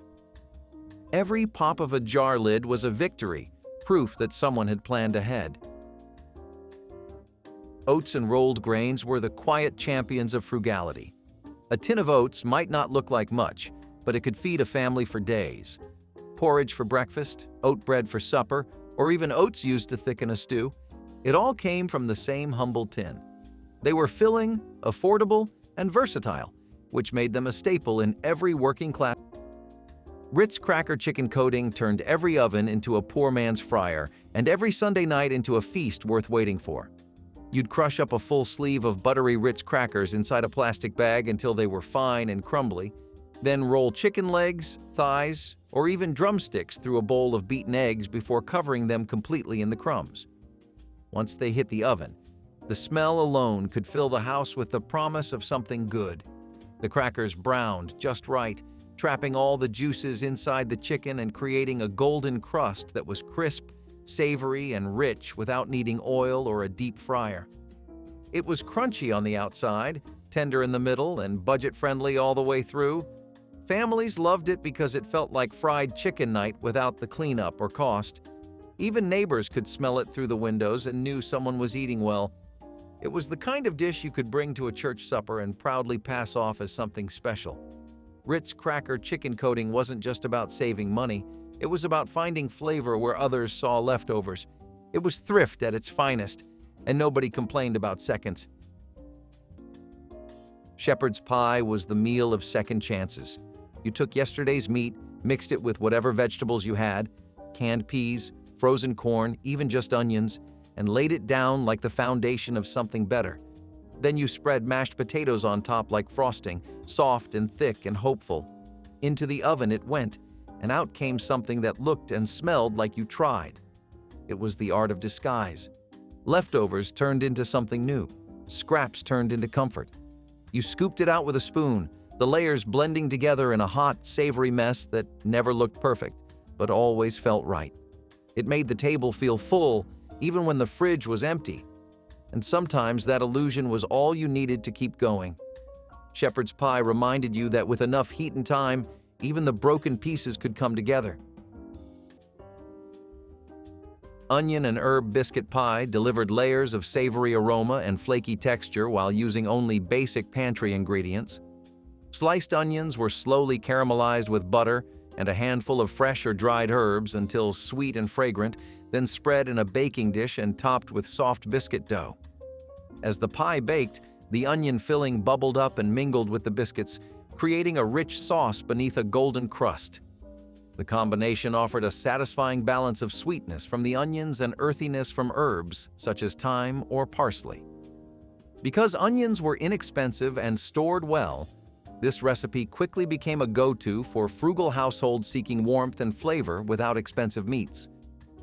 Every pop of a jar lid was a victory, proof that someone had planned ahead. Oats and rolled grains were the quiet champions of frugality. A tin of oats might not look like much, but it could feed a family for days. Porridge for breakfast, oat bread for supper, or even oats used to thicken a stew. It all came from the same humble tin. They were filling, affordable, and versatile, which made them a staple in every working class. Ritz cracker chicken coating turned every oven into a poor man's fryer, and every Sunday night into a feast worth waiting for. You'd crush up a full sleeve of buttery Ritz crackers inside a plastic bag until they were fine and crumbly, then roll chicken legs, thighs, or even drumsticks through a bowl of beaten eggs before covering them completely in the crumbs. Once they hit the oven, the smell alone could fill the house with the promise of something good. The crackers browned just right, trapping all the juices inside the chicken and creating a golden crust that was crisp, savory, and rich without needing oil or a deep fryer. It was crunchy on the outside, tender in the middle, and budget-friendly all the way through. Families loved it because it felt like fried chicken night without the cleanup or cost. Even neighbors could smell it through the windows and knew someone was eating well. It was the kind of dish you could bring to a church supper and proudly pass off as something special. Ritz cracker chicken coating wasn't just about saving money. It was about finding flavor where others saw leftovers. It was thrift at its finest, and nobody complained about seconds. Shepherd's pie was the meal of second chances. You took yesterday's meat, mixed it with whatever vegetables you had, canned peas, frozen corn, even just onions, and laid it down like the foundation of something better. Then you spread mashed potatoes on top like frosting, soft and thick and hopeful. Into the oven it went, and out came something that looked and smelled like you tried. It was the art of disguise. Leftovers turned into something new. Scraps turned into comfort. You scooped it out with a spoon, the layers blending together in a hot, savory mess that never looked perfect, but always felt right. It made the table feel full, even when the fridge was empty. And sometimes that illusion was all you needed to keep going. Shepherd's pie reminded you that with enough heat and time, even the broken pieces could come together. Onion and herb biscuit pie delivered layers of savory aroma and flaky texture while using only basic pantry ingredients. Sliced onions were slowly caramelized with butter and a handful of fresh or dried herbs until sweet and fragrant, then spread in a baking dish and topped with soft biscuit dough. As the pie baked, the onion filling bubbled up and mingled with the biscuits, creating a rich sauce beneath a golden crust. The combination offered a satisfying balance of sweetness from the onions and earthiness from herbs, such as thyme or parsley. Because onions were inexpensive and stored well, this recipe quickly became a go-to for frugal households seeking warmth and flavor without expensive meats.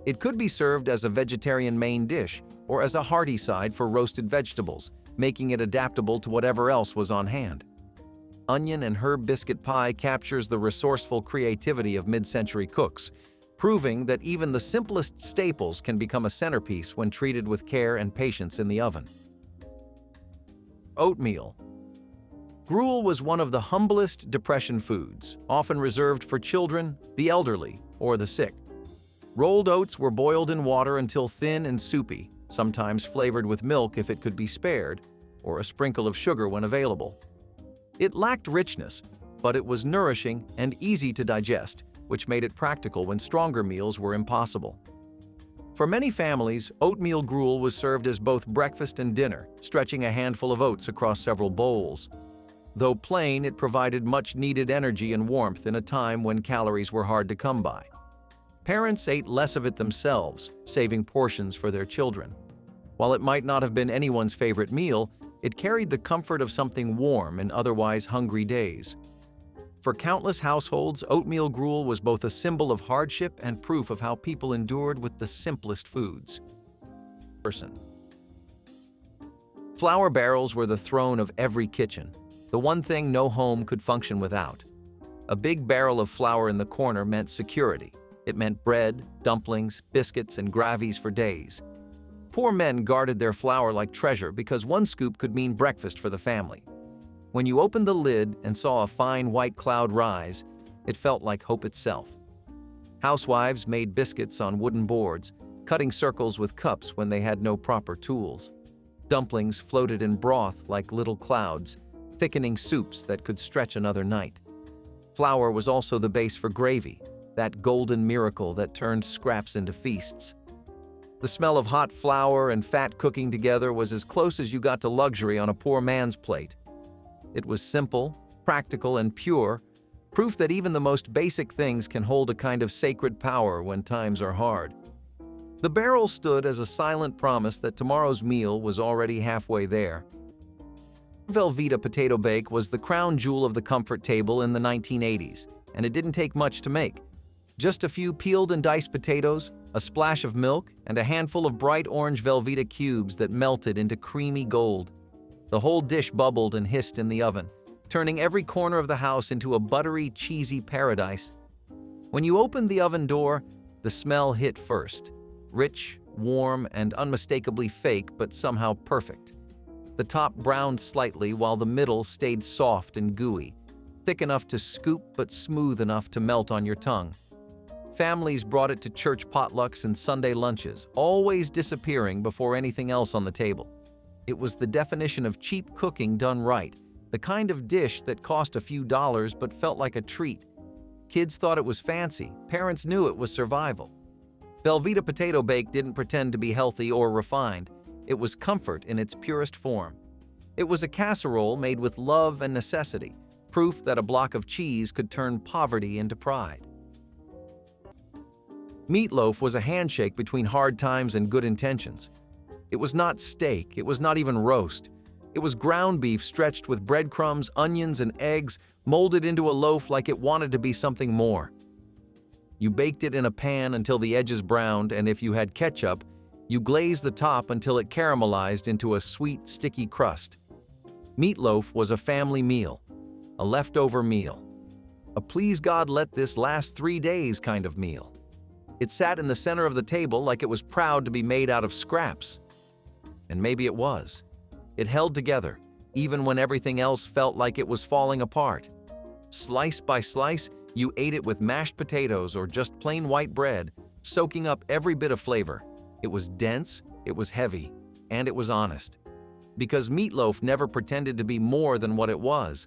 It could be served as a vegetarian main dish or as a hearty side for roasted vegetables, making it adaptable to whatever else was on hand. Onion and herb biscuit pie captures the resourceful creativity of mid-century cooks, proving that even the simplest staples can become a centerpiece when treated with care and patience in the oven. Oatmeal. Gruel was one of the humblest Depression foods, often reserved for children, the elderly, or the sick. Rolled oats were boiled in water until thin and soupy, sometimes flavored with milk if it could be spared, or a sprinkle of sugar when available. It lacked richness, but it was nourishing and easy to digest, which made it practical when stronger meals were impossible. For many families, oatmeal gruel was served as both breakfast and dinner, stretching a handful of oats across several bowls. Though plain, it provided much-needed energy and warmth in a time when calories were hard to come by. Parents ate less of it themselves, saving portions for their children. While it might not have been anyone's favorite meal, it carried the comfort of something warm in otherwise hungry days. For countless households, oatmeal gruel was both a symbol of hardship and proof of how people endured with the simplest foods. Flour barrels were the throne of every kitchen, the one thing no home could function without. A big barrel of flour in the corner meant security. It meant bread, dumplings, biscuits, and gravies for days. Poor men guarded their flour like treasure because one scoop could mean breakfast for the family. When you opened the lid and saw a fine white cloud rise, it felt like hope itself. Housewives made biscuits on wooden boards, cutting circles with cups when they had no proper tools. Dumplings floated in broth like little clouds, thickening soups that could stretch another night. Flour was also the base for gravy, that golden miracle that turned scraps into feasts. The smell of hot flour and fat cooking together was as close as you got to luxury on a poor man's plate. It was simple, practical, and pure, proof that even the most basic things can hold a kind of sacred power when times are hard. The barrel stood as a silent promise that tomorrow's meal was already halfway there. Velveeta potato bake was the crown jewel of the comfort table in the 1980s, and it didn't take much to make. Just a few peeled and diced potatoes, a splash of milk, and a handful of bright orange Velveeta cubes that melted into creamy gold. The whole dish bubbled and hissed in the oven, turning every corner of the house into a buttery, cheesy paradise. When you opened the oven door, the smell hit first. Rich, warm, and unmistakably fake, but somehow perfect. The top browned slightly while the middle stayed soft and gooey, thick enough to scoop but smooth enough to melt on your tongue. Families brought it to church potlucks and Sunday lunches, always disappearing before anything else on the table. It was the definition of cheap cooking done right, the kind of dish that cost a few dollars but felt like a treat. Kids thought it was fancy, parents knew it was survival. Velveeta potato bake didn't pretend to be healthy or refined. It was comfort in its purest form. It was a casserole made with love and necessity, proof that a block of cheese could turn poverty into pride. Meatloaf was a handshake between hard times and good intentions. It was not steak, it was not even roast. It was ground beef stretched with breadcrumbs, onions, and eggs, molded into a loaf like it wanted to be something more. You baked it in a pan until the edges browned, and if you had ketchup, you glazed the top until it caramelized into a sweet, sticky crust. Meatloaf was a family meal, a leftover meal, a please God let this last 3 days kind of meal. It sat in the center of the table like it was proud to be made out of scraps. And maybe it was. It held together, even when everything else felt like it was falling apart. Slice by slice, you ate it with mashed potatoes or just plain white bread, soaking up every bit of flavor. It was dense, it was heavy, and it was honest. Because meatloaf never pretended to be more than what it was,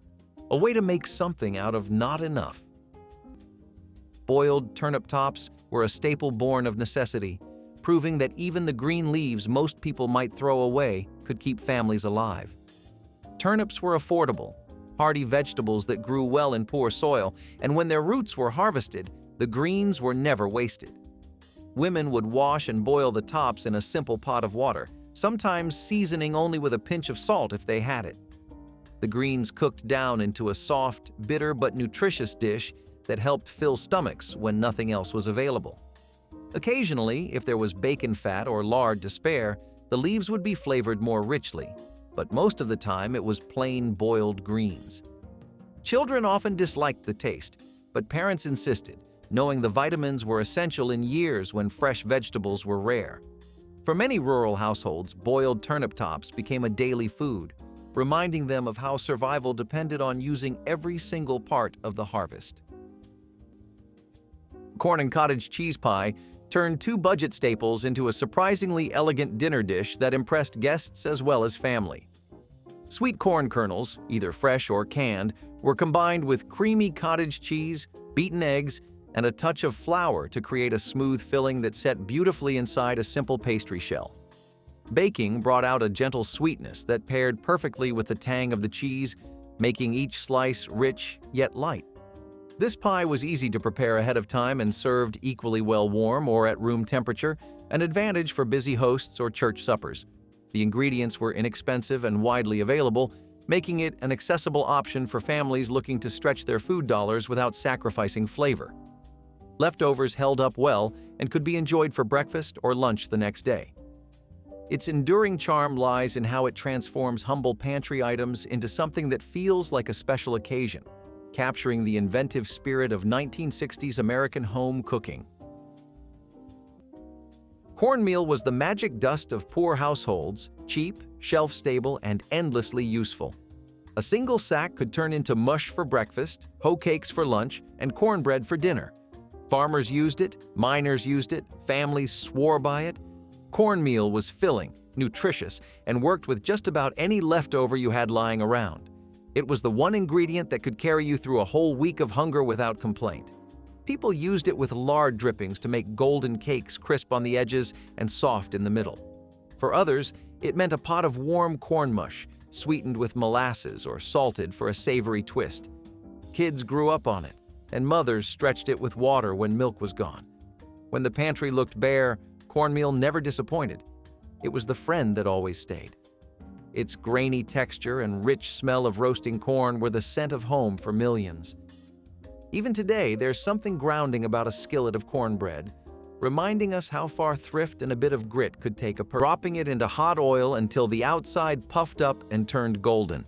a way to make something out of not enough. Boiled turnip tops were a staple born of necessity, proving that even the green leaves most people might throw away could keep families alive. Turnips were affordable, hardy vegetables that grew well in poor soil, and when their roots were harvested, the greens were never wasted. Women would wash and boil the tops in a simple pot of water, sometimes seasoning only with a pinch of salt if they had it. The greens cooked down into a soft, bitter but nutritious dish that helped fill stomachs when nothing else was available. Occasionally, if there was bacon fat or lard to spare, the leaves would be flavored more richly, but most of the time it was plain boiled greens. Children often disliked the taste, but parents insisted, knowing the vitamins were essential in years when fresh vegetables were rare. For many rural households, boiled turnip tops became a daily food, reminding them of how survival depended on using every single part of the harvest. Corn and cottage cheese pie turned two budget staples into a surprisingly elegant dinner dish that impressed guests as well as family. Sweet corn kernels, either fresh or canned, were combined with creamy cottage cheese, beaten eggs, and a touch of flour to create a smooth filling that set beautifully inside a simple pastry shell. Baking brought out a gentle sweetness that paired perfectly with the tang of the cheese, making each slice rich yet light. This pie was easy to prepare ahead of time and served equally well warm or at room temperature, an advantage for busy hosts or church suppers. The ingredients were inexpensive and widely available, making it an accessible option for families looking to stretch their food dollars without sacrificing flavor. Leftovers held up well and could be enjoyed for breakfast or lunch the next day. Its enduring charm lies in how it transforms humble pantry items into something that feels like a special occasion, capturing the inventive spirit of 1960s American home cooking. Cornmeal was the magic dust of poor households, cheap, shelf-stable, and endlessly useful. A single sack could turn into mush for breakfast, hoe cakes for lunch, and cornbread for dinner. Farmers used it, miners used it, families swore by it. Cornmeal was filling, nutritious, and worked with just about any leftover you had lying around. It was the one ingredient that could carry you through a whole week of hunger without complaint. People used it with lard drippings to make golden cakes crisp on the edges and soft in the middle. For others, it meant a pot of warm corn mush, sweetened with molasses or salted for a savory twist. Kids grew up on it, and mothers stretched it with water when milk was gone. When the pantry looked bare, cornmeal never disappointed. It was the friend that always stayed. Its grainy texture and rich smell of roasting corn were the scent of home for millions. Even today, there's something grounding about a skillet of cornbread, reminding us how far thrift and a bit of grit could take a person. Dropping it into hot oil until the outside puffed up and turned golden.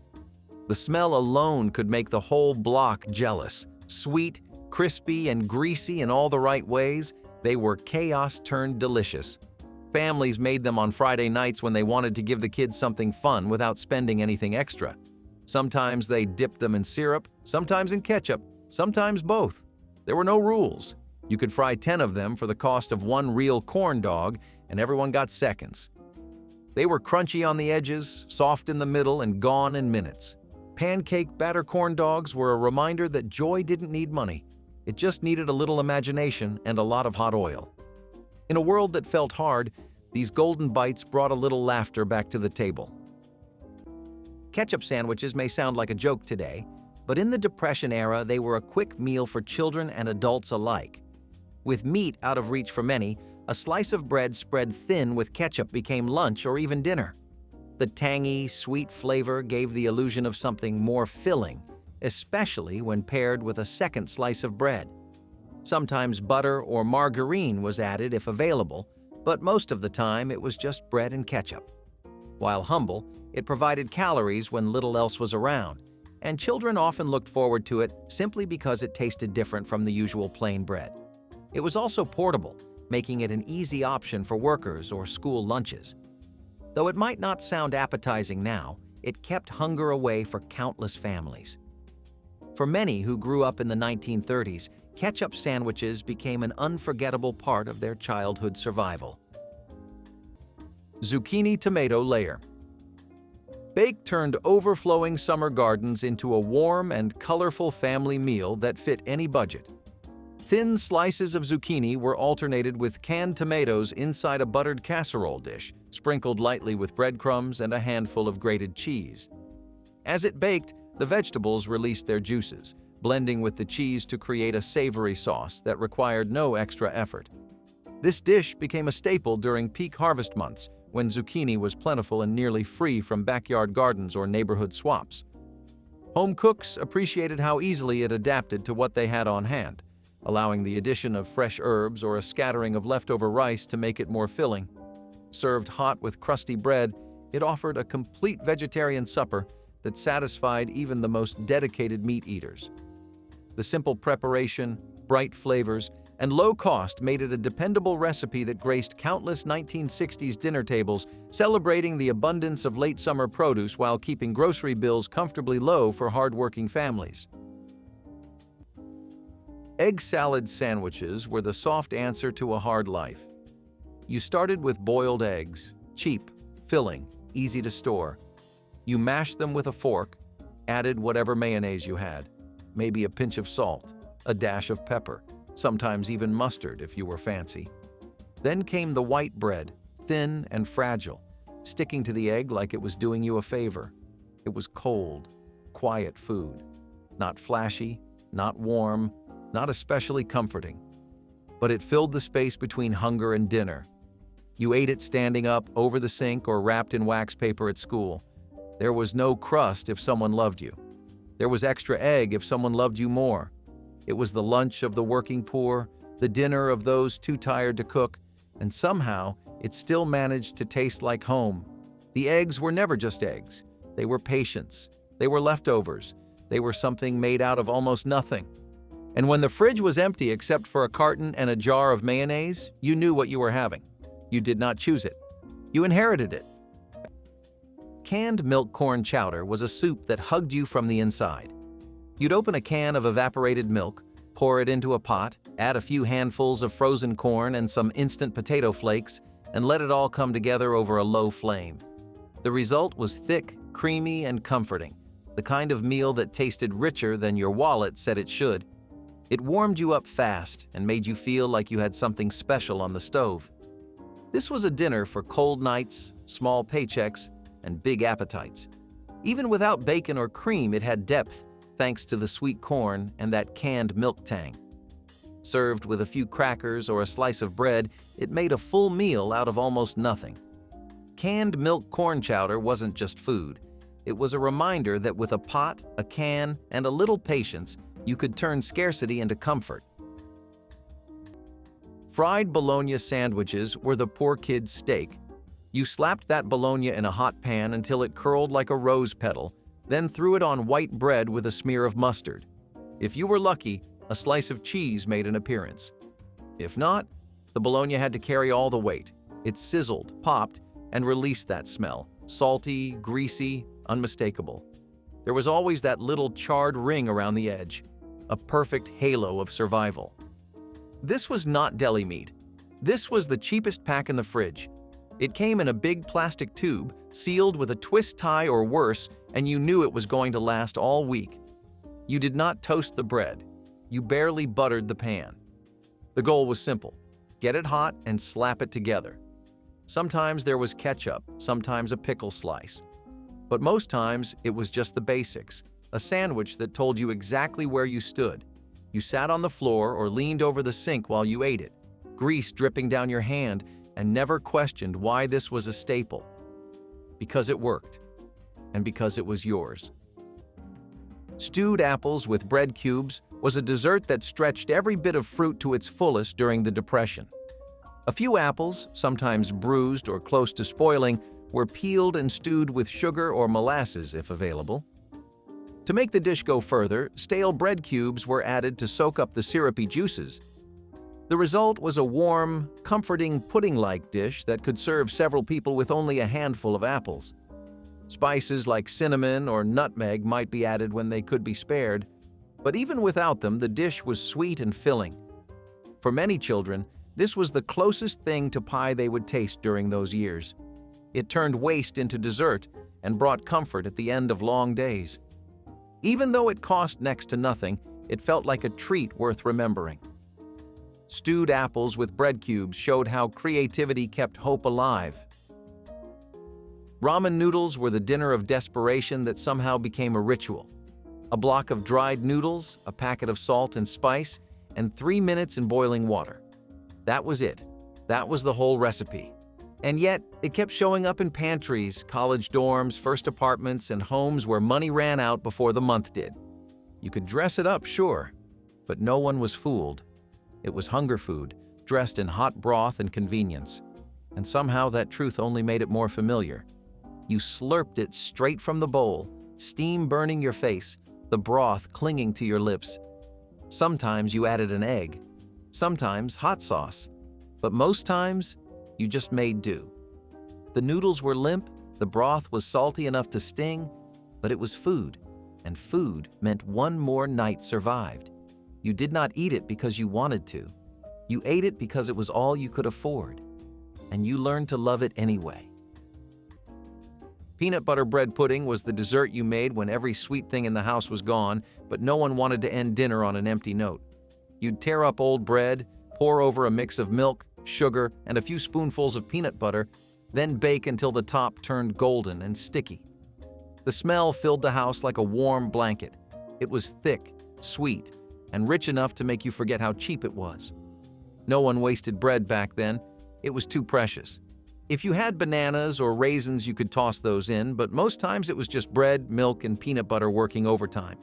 The smell alone could make the whole block jealous. Sweet, crispy, and greasy in all the right ways, they were chaos turned delicious. Families made them on Friday nights when they wanted to give the kids something fun without spending anything extra. Sometimes they dipped them in syrup, sometimes in ketchup, sometimes both. There were no rules. You could fry 10 of them for the cost of one real corn dog, and everyone got seconds. They were crunchy on the edges, soft in the middle, and gone in minutes. Pancake batter corn dogs were a reminder that joy didn't need money. It just needed a little imagination and a lot of hot oil. In a world that felt hard, these golden bites brought a little laughter back to the table. Ketchup sandwiches may sound like a joke today, but in the Depression era, they were a quick meal for children and adults alike. With meat out of reach for many, a slice of bread spread thin with ketchup became lunch or even dinner. The tangy, sweet flavor gave the illusion of something more filling, especially when paired with a second slice of bread. Sometimes butter or margarine was added if available, but most of the time it was just bread and ketchup. While humble, it provided calories when little else was around, and children often looked forward to it simply because it tasted different from the usual plain bread. It was also portable, making it an easy option for workers or school lunches. Though it might not sound appetizing now, it kept hunger away for countless families. For many who grew up in the 1930s, ketchup sandwiches became an unforgettable part of their childhood survival. Zucchini tomato layer. Bake turned overflowing summer gardens into a warm and colorful family meal that fit any budget. Thin slices of zucchini were alternated with canned tomatoes inside a buttered casserole dish, sprinkled lightly with breadcrumbs and a handful of grated cheese. As it baked, the vegetables released their juices, blending with the cheese to create a savory sauce that required no extra effort. This dish became a staple during peak harvest months, when zucchini was plentiful and nearly free from backyard gardens or neighborhood swaps. Home cooks appreciated how easily it adapted to what they had on hand. allowing the addition of fresh herbs or a scattering of leftover rice to make it more filling. Served hot with crusty bread, it offered a complete vegetarian supper that satisfied even the most dedicated meat eaters. The simple preparation, bright flavors, and low cost made it a dependable recipe that graced countless 1960s dinner tables, celebrating the abundance of late summer produce while keeping grocery bills comfortably low for hardworking families. Egg salad sandwiches were the soft answer to a hard life. You started with boiled eggs, cheap, filling, easy to store. You mashed them with a fork, added whatever mayonnaise you had, maybe a pinch of salt, a dash of pepper, sometimes even mustard if you were fancy. Then came the white bread, thin and fragile, sticking to the egg like it was doing you a favor. It was cold, quiet food. Not flashy, not warm, not especially comforting. But it filled the space between hunger and dinner. You ate it standing up over the sink or wrapped in wax paper at school. There was no crust if someone loved you. There was extra egg if someone loved you more. It was the lunch of the working poor, the dinner of those too tired to cook, and somehow it still managed to taste like home. The eggs were never just eggs. They were patience. They were leftovers. They were something made out of almost nothing. And when the fridge was empty except for a carton and a jar of mayonnaise, you knew what you were having. You did not choose it. You inherited it. Canned milk corn chowder was a soup that hugged you from the inside. You'd open a can of evaporated milk, pour it into a pot, add a few handfuls of frozen corn and some instant potato flakes, and let it all come together over a low flame. The result was thick, creamy, and comforting, the kind of meal that tasted richer than your wallet said it should. It warmed you up fast and made you feel like you had something special on the stove. This was a dinner for cold nights, small paychecks, and big appetites. Even without bacon or cream, it had depth, thanks to the sweet corn and that canned milk tang. Served with a few crackers or a slice of bread, it made a full meal out of almost nothing. Canned milk corn chowder wasn't just food. It was a reminder that with a pot, a can, and a little patience, you could turn scarcity into comfort. Fried bologna sandwiches were the poor kid's steak. You slapped that bologna in a hot pan until it curled like a rose petal, then threw it on white bread with a smear of mustard. If you were lucky, a slice of cheese made an appearance. If not, the bologna had to carry all the weight. It sizzled, popped, and released that smell, salty, greasy, unmistakable. There was always that little charred ring around the edge, a perfect halo of survival. This was not deli meat. This was the cheapest pack in the fridge. It came in a big plastic tube, sealed with a twist tie or worse, and you knew it was going to last all week. You did not toast the bread. You barely buttered the pan. The goal was simple: get it hot and slap it together. Sometimes there was ketchup, sometimes a pickle slice. But most times it was just the basics, a sandwich that told you exactly where you stood. You sat on the floor or leaned over the sink while you ate it, grease dripping down your hand, and never questioned why this was a staple. Because it worked, and because it was yours. Stewed apples with bread cubes was a dessert that stretched every bit of fruit to its fullest during the Depression. A few apples, sometimes bruised or close to spoiling, were peeled and stewed with sugar or molasses if available. To make the dish go further, stale bread cubes were added to soak up the syrupy juices. The result was a warm, comforting pudding-like dish that could serve several people with only a handful of apples. Spices like cinnamon or nutmeg might be added when they could be spared, but even without them, the dish was sweet and filling. For many children, this was the closest thing to pie they would taste during those years. It turned waste into dessert and brought comfort at the end of long days. Even though it cost next to nothing, it felt like a treat worth remembering. Stewed apples with bread cubes showed how creativity kept hope alive. Ramen noodles were the dinner of desperation that somehow became a ritual. A block of dried noodles, a packet of salt and spice, and 3 minutes in boiling water. That was it. That was the whole recipe. And yet, it kept showing up in pantries, college dorms, first apartments, and homes where money ran out before the month did. You could dress it up, sure, but no one was fooled. It was hunger food, dressed in hot broth and convenience. And somehow that truth only made it more familiar. You slurped it straight from the bowl, steam burning your face, the broth clinging to your lips. Sometimes you added an egg, sometimes hot sauce, but most times you just made do. The noodles were limp, the broth was salty enough to sting, but it was food, and food meant one more night survived. You did not eat it because you wanted to. You ate it because it was all you could afford, and you learned to love it anyway. Peanut butter bread pudding was the dessert you made when every sweet thing in the house was gone, but no one wanted to end dinner on an empty note. You'd tear up old bread, pour over a mix of milk, sugar, and a few spoonfuls of peanut butter, then bake until the top turned golden and sticky. The smell filled the house like a warm blanket. It was thick, sweet, and rich enough to make you forget how cheap it was. No one wasted bread back then. It was too precious. If you had bananas or raisins, you could toss those in, but most times it was just bread, milk, and peanut butter working overtime.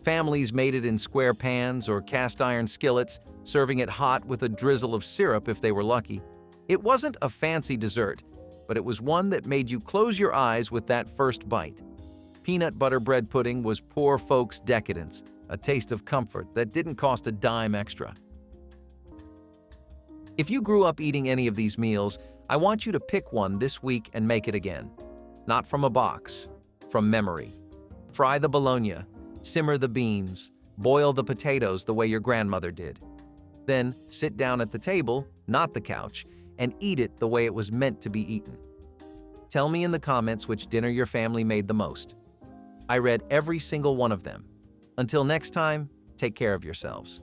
Families made it in square pans or cast iron skillets, serving it hot with a drizzle of syrup if they were lucky. It wasn't a fancy dessert, but it was one that made you close your eyes with that first bite. Peanut butter bread pudding was poor folks' decadence, a taste of comfort that didn't cost a dime extra. If you grew up eating any of these meals, I want you to pick one this week and make it again. Not from a box, from memory. Fry the bologna, simmer the beans, boil the potatoes the way your grandmother did. Then sit down at the table, not the couch, and eat it the way it was meant to be eaten. Tell me in the comments which dinner your family made the most. I read every single one of them. Until next time, take care of yourselves.